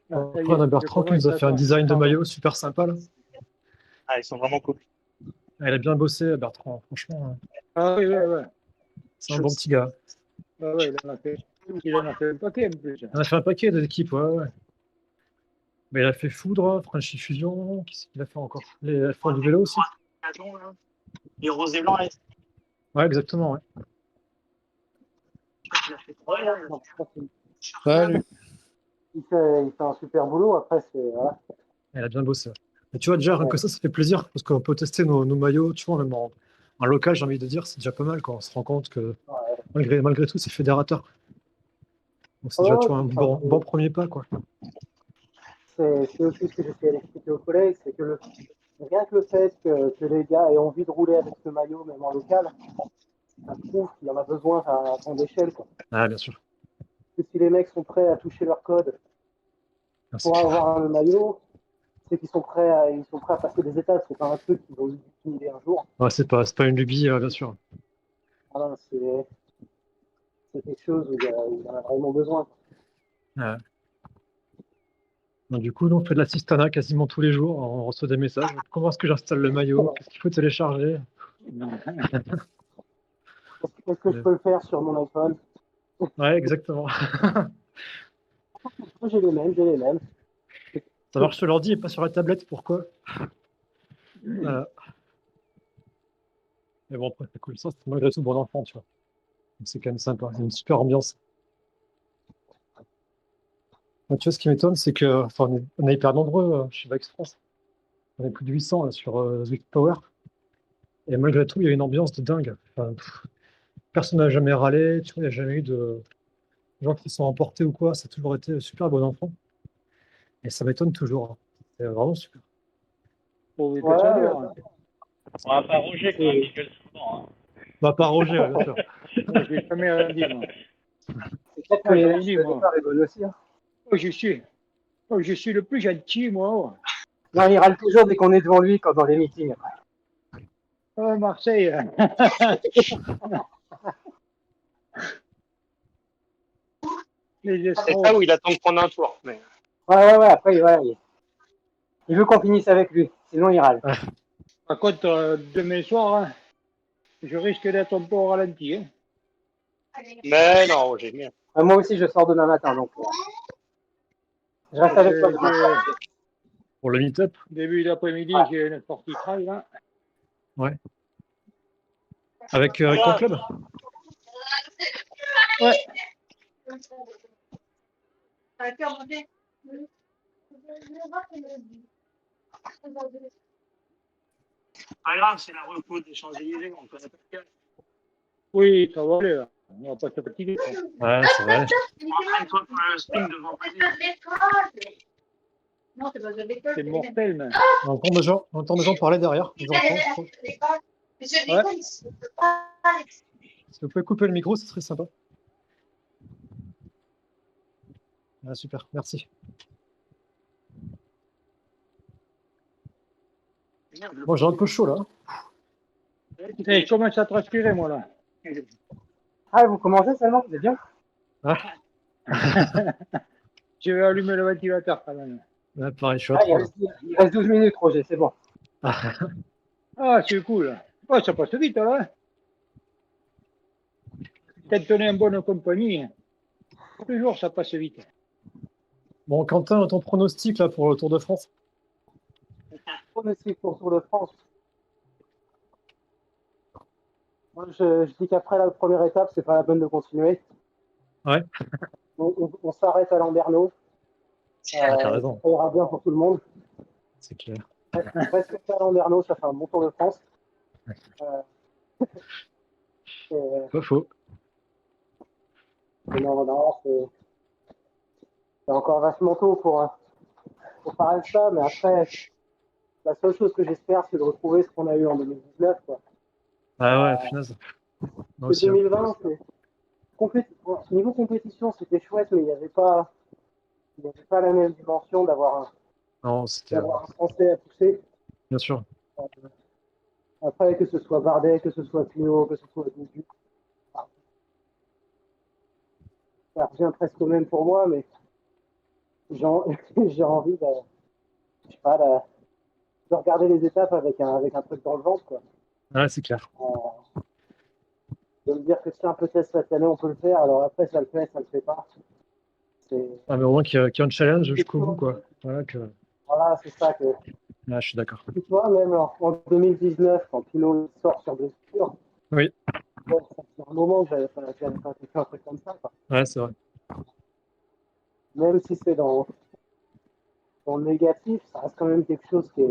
Après, on a Bertrand qui nous a fait un design de maillot super sympa, là. Ah, ils sont vraiment cool. Il a bien bossé, Bertrand, franchement. Ah oui, oui, oui. C'est un bon petit gars. Ah, oui, il en a fait un paquet en plus. Il en a fait un paquet d'équipes, ouais. Mais il a fait Foudre, Frenchy Fusion, qu'est-ce qu'il a fait encore? Les fonds du vélo aussi. Les rosés blancs, Ouais, exactement, ouais. Salut. Il fait un super boulot, après, c'est. Voilà. Il a bien bossé. Et tu vois, déjà, rien que ça fait plaisir, parce qu'on peut tester nos maillots, tu vois, même en local, j'ai envie de dire, c'est déjà pas mal quand on se rend compte que malgré tout, c'est fédérateur. Donc c'est déjà, tu vois, un bon premier pas, quoi. C'est aussi ce que j'essaie d'expliquer aux collègues, c'est que rien que le fait que les gars aient envie de rouler avec ce maillot, même en local, ça prouve qu'il y en a besoin à grande échelle. Quoi. Ah, bien sûr. Et si les mecs sont prêts à toucher leur code pour avoir le maillot, c'est qu'ils sont prêts à passer des étapes. C'est pas un truc qu'ils vont utiliser un jour. Ouais, c'est pas une lubie, bien sûr. Voilà, c'est quelque chose où il y en a vraiment besoin. Ouais. Donc, du coup, nous, on fait de l'assistanat quasiment tous les jours. On reçoit des messages. Comment est-ce que j'installe le maillot? Qu'est-ce qu'il faut télécharger? Est-ce que je peux le faire sur mon iPhone? Ouais, exactement. J'ai les mêmes. Ça marche sur l'ordi et pas sur la tablette, pourquoi? Voilà. Mais bon, après, c'est cool. Ça, c'est malgré tout bon enfant, tu vois. Donc, c'est quand même sympa. Il y a une super ambiance. Tu vois, ce qui m'étonne, c'est que, enfin, on est hyper nombreux chez Vax France. On est plus de 800 là, sur Zwift Power. Et malgré tout, il y a une ambiance de dingue. Enfin, personne n'a jamais râlé, tu vois, il n'y a jamais eu de gens qui sont emportés ou quoi. Ça a toujours été super bon enfant. Et ça m'étonne toujours. Hein. C'est vraiment super. Pourvu que ça dure. Hein. On va pas Roger quand même, Michel, souvent. Hein. Bah, pas Roger, bien sûr. Moi, je n'ai jamais rien dit, moi. C'est peut-être que Ah, les j'avais mecs dit, moi. rigolent aussi. Hein. Je suis le plus gentil, moi. Non, il râle toujours dès qu'on est devant lui, quand dans les meetings. Oh, Marseille. C'est ça où il attend de prendre un tour. Mais... Ouais, après, il veut qu'on finisse avec lui, sinon il râle. Par contre, demain soir, hein, je risque d'être un peu au ralenti. Hein. Mais non, Roger, bien. Moi aussi, je sors demain matin, donc je reste avec toi demain. Pour le meet-up? Début d'après-midi, j'ai une sortie trail, là. Ouais. Avec ton club? Ouais. Pas grave, c'est la reco des Champs-Élysées, on connaît pas le cas. Oui, ça va aller, là. On va pas se fatiguer, quoi. Ouais, c'est vrai. Entraîne-toi pour le sprint de vendredi. Non, c'est pas de l'école. C'est mortel, même. On entend des gens parler derrière, des enfants, je crois. Monsieur Ouais. l'école, il peut pas. Si vous pouvez couper le micro, ce serait sympa. Ah, super, merci. Moi, j'ai un peu chaud, là. Et je commence à transpirer, moi, là. Ah, vous commencez seulement, c'est bien. Je vais allumer le ventilateur, quand même. Ouais, pareil, je suis à Ah, 3, là. il reste 12 minutes, Roger, c'est bon. Ah, c'est cool. Oh, ça passe vite, là. Peut-être donner une bonne compagnie. Toujours, ça passe vite. Bon, Quentin, ton pronostic, là, pour le Tour de France? Pronostic pour Tour de France. Moi, je dis qu'après la première étape, c'est pas la peine de continuer. Ouais. On s'arrête à Lambernault. T'as raison, Ça ira bien pour tout le monde. c'est clair. Reste à Lambernault, ça fait un bon Tour de France. Pas faux. Non, c'est encore vachement tôt pour parler de ça, mais après, la seule chose que j'espère, c'est de retrouver ce qu'on a eu en 2019. Quoi. Ah ouais, punaise. Moi aussi, hein. 2020, niveau compétition, c'était chouette, mais il n'y avait pas la même dimension d'avoir Non, c'était... un Français à pousser. bien sûr. Après, que ce soit Bardet, que ce soit Pinot, que ce soit Dubuc, ça revient presque au même pour moi, mais j'ai envie je sais pas, de regarder les étapes avec un truc dans le ventre. Quoi. Ouais, c'est clair. De me dire que tiens, peut-être cette année on peut le faire, alors après ça le fait pas. Ah, mais au moins qu'il y a un challenge jusqu'au bout, quoi. Voilà, c'est ça que. Ah, je suis d'accord. Tu vois, même en 2019, quand Pinot sort sur blessure, Oui. bon, ça fait un moment que j'avais pas fait un truc comme ça. Quoi. Ouais, c'est vrai. Même si c'est dans le négatif, ça reste quand même quelque chose qui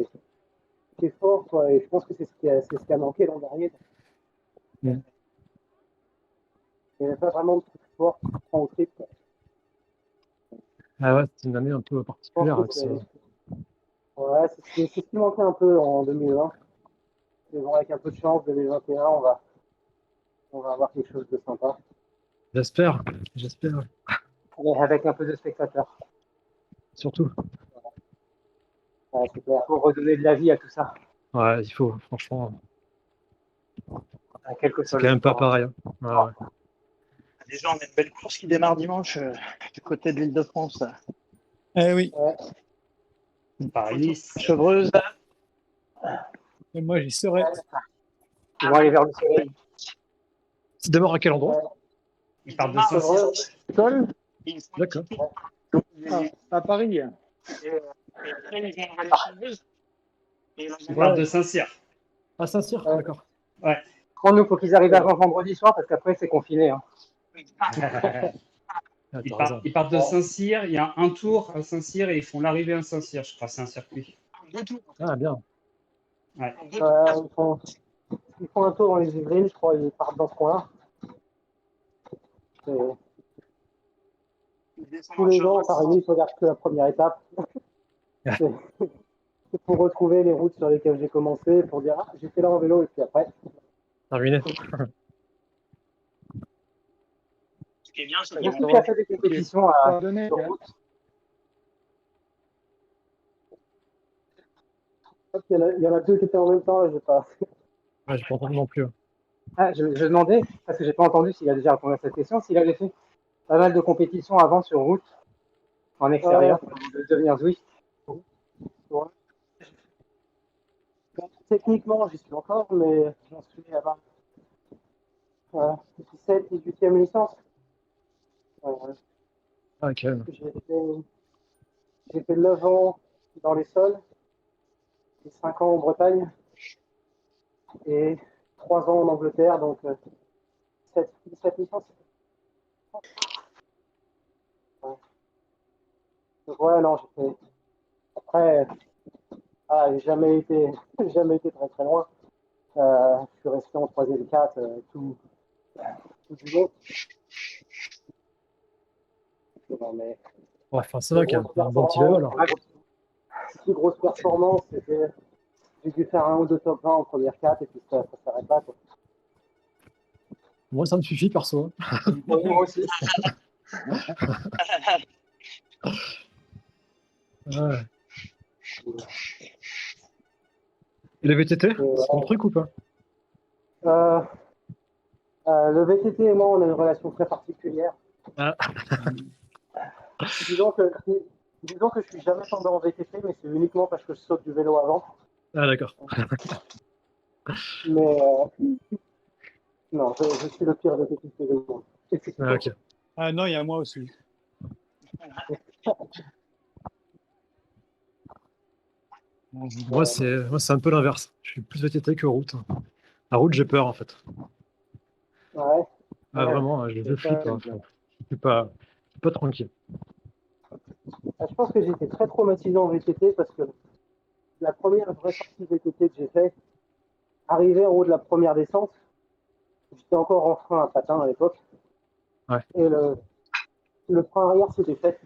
est fort, quoi, et je pense que c'est ce qui a manqué l'an dernier. Mm. Il n'y avait pas vraiment de truc fort qui prend au trip. Quoi. Ah ouais, c'est une année un peu Je particulière. pense Avec que ça. ouais, c'est ce qui manquait un peu en 2020. Mais bon, avec un peu de chance, 2021, on va avoir quelque chose de sympa. J'espère. Et avec un peu de spectateurs. Surtout. Ouais, c'est clair. Pour redonner de la vie à tout ça. Ouais, il faut, franchement. C'est quand même pas pareil. Hein. Ouais. Déjà, on a une belle course qui démarre dimanche du côté de l'Île-de-France. Eh oui. Ouais. Paris. Chevreuse. Et moi, j'y serai. Ils vont aller vers le soleil. C'est d'abord à quel endroit? Ils partent de Saint-Cyr. Seul. D'accord. À Paris. Ils partent de Saint-Cyr. À Saint-Cyr, Ouais. d'accord. Ouais. Nous, il faut qu'ils arrivent avant vendredi soir parce qu'après, c'est confiné. Hein. Ah, Ils t'as raison. partent de Saint-Cyr. Il y a un tour à Saint-Cyr et ils font l'arrivée à Saint-Cyr. Je crois que c'est un circuit. Ah, bien. Ouais. Ils font un tour dans les Yvelines, je crois, ils partent dans ce coin-là. Tous les ans, Paris, il ne regarde que la première étape. C'est pour retrouver les routes sur lesquelles j'ai commencé, pour dire ah, j'étais là en vélo et puis après. Terminé. Ce qui est bien, c'est J'ai qu'ils vont déjà fait des compétitions à Donner. sur route. Il y en a deux qui étaient en même temps, là, j'ai pas. Ouais, j'ai pas entendu non plus. Ah, je demandais, parce que j'ai pas entendu s'il a déjà répondu à cette question, s'il avait fait pas mal de compétitions avant sur route, en extérieur, avant de devenir Zwift. Ouais. Techniquement, j'y suis encore, mais j'en suis à 17, 18e licence. Ah, quand même. J'ai fait 9 ans dans les sols, et 5 ans en Bretagne, et 3 ans en Angleterre, donc 17 licences. Ouais. Donc ouais, non, Après, j'ai jamais été, jamais été très très loin. Je suis resté en 3e 4 tout du long. Non, mais Ouais, enfin, ça va quand même. T'as un bon petit level alors. si grosse performance, c'était j'ai dû faire 1 ou 2 top 20 en première 4 et puis ça s'arrête pas. Quoi. Moi, ça me suffit perso. Moi aussi. Ouais. Et le VTT, c'est ton truc ou pas? Euh, le VTT et moi, on a une relation très particulière. Ah. Disons que je suis jamais tombé en VTT, mais c'est uniquement parce que je saute du vélo avant. Ah, d'accord. Mais non, je suis le pire VTT du monde. Ah, ok. Ah non, il y a moi aussi. Moi, c'est un peu l'inverse. Je suis plus VTT que route. La route, j'ai peur en fait. Ouais. Ah, Ouais. vraiment, je flippe. Hein. Je suis pas tranquille. Je pense que j'étais très traumatisé en VTT parce que la première vraie sortie VTT que j'ai fait, arrivé en haut de la première descente, j'étais encore en frein à patin à l'époque. Ouais. Et le frein arrière s'était fait.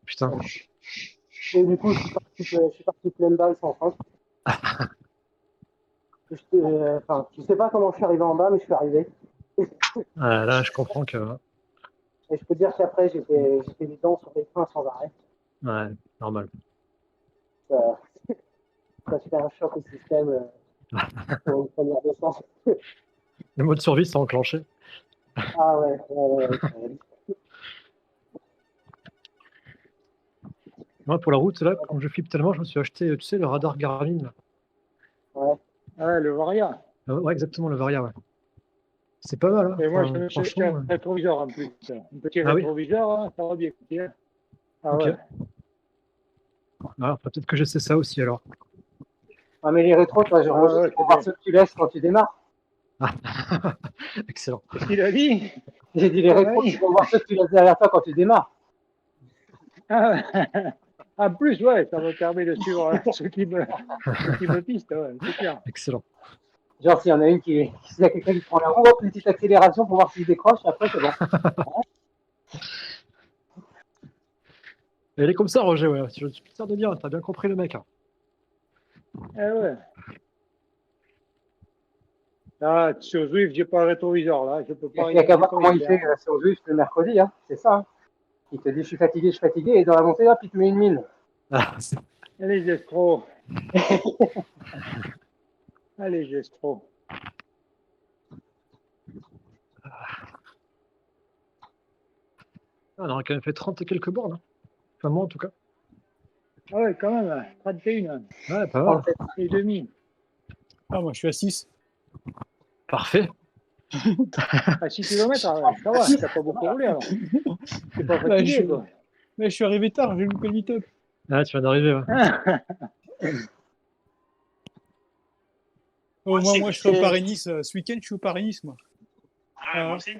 Putain. Et du coup, je suis parti pleine balle sans frein. Je sais pas comment je suis arrivé en bas, mais je suis arrivé. Ah, là, je comprends que. Et je peux dire qu'après, j'étais les dents sur les freins sans arrêt. Ouais, normal. Ça se fait un choc au système pour une première descente. Le mode survie s'est enclenché. Ah ouais. Moi, pour la route, là, quand je flippe tellement, je me suis acheté, tu sais, le radar Garmin. Là. Ouais. Ouais, le Varia. Ouais, exactement, le Varia, ouais. C'est pas mal, hein. Et moi, Enfin, j'ai franchement. un rétroviseur en plus. Un petit Ah oui. rétroviseur, hein, ça va bien. Ah Ok. ouais. Ah, peut-être que j'essaie ça aussi alors. Ah, mais les rétros, toi, genre, Ouais, pour voir ce que tu laisses quand tu démarres. Excellent. Qu'est-ce qu'il a dit? J'ai dit les rétros, tu vas voir ce que tu laisses derrière toi quand tu démarres. Ah, en plus, ouais, ça me permet de suivre ceux qui me pistent, ouais, c'est clair. Excellent. Genre, s'il y en a une s'il y a quelqu'un qui prend la roue, hop, une petite accélération pour voir s'il décroche, après, c'est bon. Elle est comme ça, Roger, ouais. Je suis fier de dire, t'as bien compris le mec. Hein. Eh ouais. Là, sur Zwift, j'ai pas le rétroviseur, là, je peux pas. Il y a qu'à voir comment il fait sur Zwift le mercredi, hein. C'est ça. Hein. Il te dit, je suis fatigué, et dans la montée, hop, il te met une mine. Ah, Allez, Gestro. Allez, Gestro. on aurait quand même fait 30 et quelques bornes. Hein. Enfin, moi, en tout cas. Ah ouais, quand même, hein, 31. Ouais, pas mal. Et demi. Ah, moi, je suis à 6. Parfait. À 6 km, ah ouais, ça va, t'as pas beaucoup roulé alors. T'es pas fatigué, quoi. Mais je suis arrivé tard, j'ai loupé le meet-up. Ah, tu viens d'arriver, ouais. Oh, moi, je suis au Paris-Nice. Ce week-end, je suis au Paris-Nice, moi. Ah, moi aussi.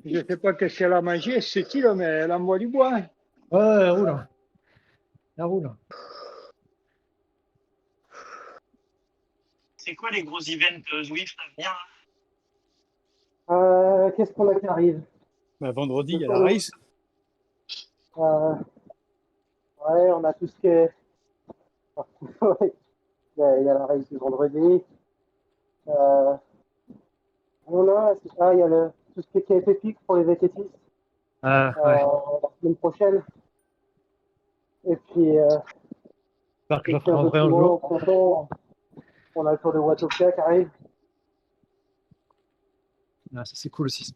Je sais pas qu'est-ce qu'elle a mangé, c'est-il, mais elle envoie du bois. Hein. Ouais, elle roule. Elle roule. C'est quoi les gros events Zwift à venir Qu'est-ce qu'on a qui arrive Bah, vendredi, il y a la race. Ouais, on a tout ce qui est. Il y a la race du vendredi. Il y a tout ce qui est épique pour les VTT Ouais. la semaine prochaine. Et puis, J'espère que j'en ferai en vrai un jour. On a le tour de Watopia qui arrive. Ah, ça, c'est cool aussi.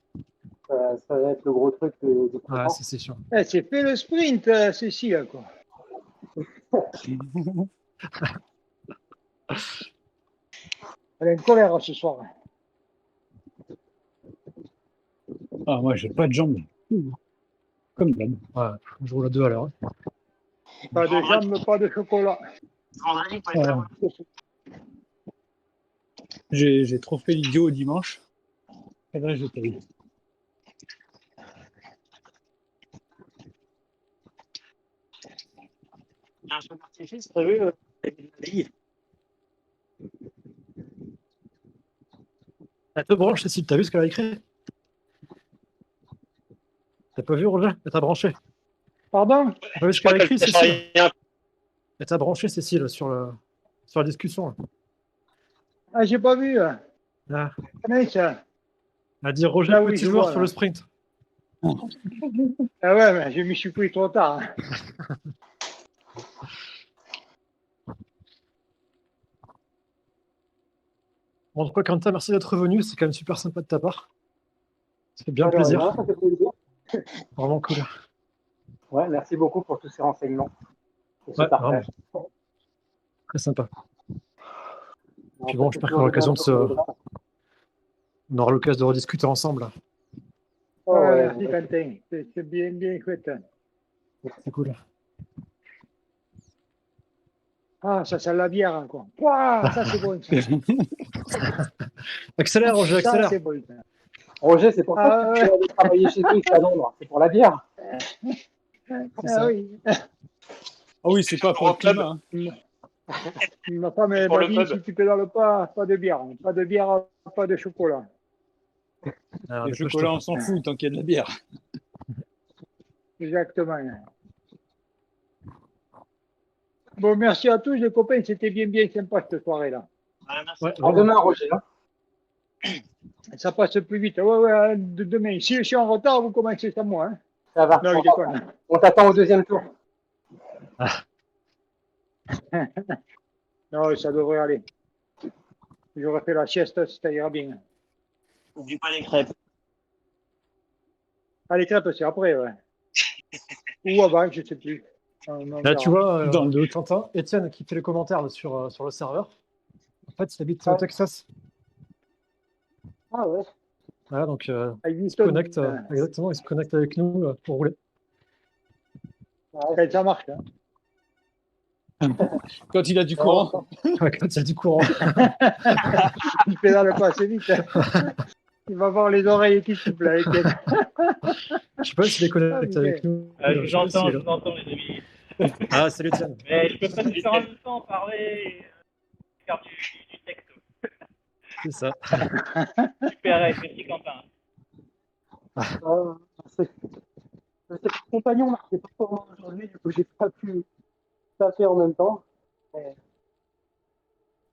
Ça va être le gros truc du Ouais, printemps. ça, c'est sûr. Elle s'est fait le sprint, Cécile, quoi. Elle est en colère ce soir. Ah, moi, j'ai pas de jambes. Comme d'hab. Ouais, je roule à 2 à l'heure. Pas de jambes, pas de chocolat. Vendredi, pas être loin. J'ai trop fait l'idiot dimanche. Et là, je paye. Il y a un feu d'artifice prévu avec de l'abbaye. Elle te branche, Cécile, t'as vu ce qu'elle a écrit? T'as pas vu, Roger? Elle t'a branché. Pardon? T'as pas vu ce Je crois qu'elle a qu'elle écrit, fait Cécile? rien. Elle t'a branché, Cécile, sur la discussion. Là. Ah, j'ai pas vu. Ah. Comment ça? Elle a dit Roger, Ah oui, petit je joueur vois, sur là. le sprint. Ah ouais, mais je me suis pris trop tard. Bon, en tout cas, Quentin, merci d'être revenu. C'est quand même super sympa de ta part. Ça fait bien Alors, plaisir. ça fait plaisir. Vraiment cool. Ouais, merci beaucoup pour tous ces renseignements. Et ce Ouais, partage. Très sympa. En Puis fait, bon, c'est j'espère qu'on toujours aura l'occasion des de se... infos. On aura l'occasion de rediscuter ensemble. Oh, Ouais, ouais, merci, ouais. Quentin. C'est bien, bien chouette. C'est cool. Ah, ça sent la bière encore. Ouah, ça c'est bon. Ça, Accélère, Roger, ça accélère. c'est bon. Ça. Roger, c'est pour ça Ah, que tu peux aller travailler chez eux à Londres. C'est pour la bière. C'est Ah ça. oui. Ah oui, c'est pas pour le climat. Hein. Ma femme elle Pour m'a le dit pub. si tu pédales pas de bière. Pas de bière, pas de chocolat. Alors, Les dépêche-toi. chocolats, on s'en fout tant qu'il y a de la bière. Exactement. Bon, merci à tous les copains. C'était bien, bien sympa cette soirée-là. Ouais, merci. Ouais, À vraiment. demain, Roger. Hein. Ça passe plus vite. Ouais, ouais, demain. Si je suis en retard, vous commencez sans moi. Hein. Ça va. Non, je déconne. On t'attend au deuxième tour. Non, ça devrait aller. J'aurais fait la sieste, ça ira bien. N'oublie pas les crêpes. Ah, les crêpes, c'est après, ouais. Ou avant, je sais plus. On Là, verra. tu vois, Dans le doute. Quentin, Étienne qui fait les commentaires là, sur le serveur. En fait, il habite au Ouais. Texas. Ah ouais. Voilà, donc Ah, il se connecte, exactement, il se connecte avec nous pour rouler. Ouais. Ça marche. Hein. Quand il a du courant. Ouais, quand il y a du courant. Il pédale pas assez vite. Il va avoir les oreilles qui soufflent avec elle. Je sais pas s'il est connecté Ah, avec nous. Je vous sais pas entends, s'il est je là. vous entends, les amis. Ah, salut Étienne. Mais je peux pas tout faire en même temps, parler et faire du texte. C'est ça. Super, merci Quentin. C'est mon compagnon marquait pas pour moi aujourd'hui, du coup j'ai pas pu taper en même temps. Et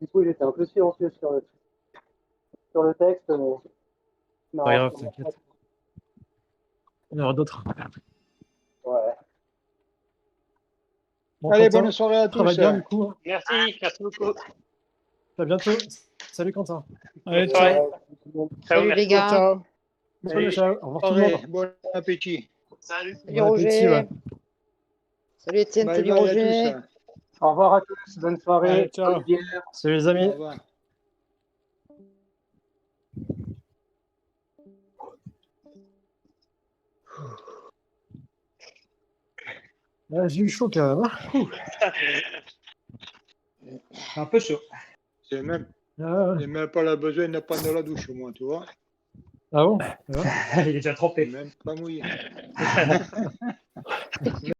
du coup j'étais un peu silencieux sur le texte. Mais... Non, Pas grave, t'inquiète. Il y en aura d'autres. Ouais. Bon, Allez, Quentin, bonne soirée à tous. travaille bien du coup. Hein. Merci beaucoup. À bientôt. Salut Quentin. Allez, Bonne ciao. soirée. Salut merci. les gars. Ciao. Salut, ciao. Au revoir tout le Soirée, monde. bon appétit. Salut. Salut Bon appétit, Roger. ouais. Salut Étienne, Bye salut bye à Roger. tous. Au revoir à tous, bonne soirée. Allez, ciao. bonne bière. Salut les Au amis. revoir. Ah, j'ai eu chaud quand même. Hein. C'est un peu chaud. J'ai même, Ah, j'ai même pas besoin de prendre la douche, moi, tu vois. ah bon? Il est déjà J'ai trempé. même pas mouillé.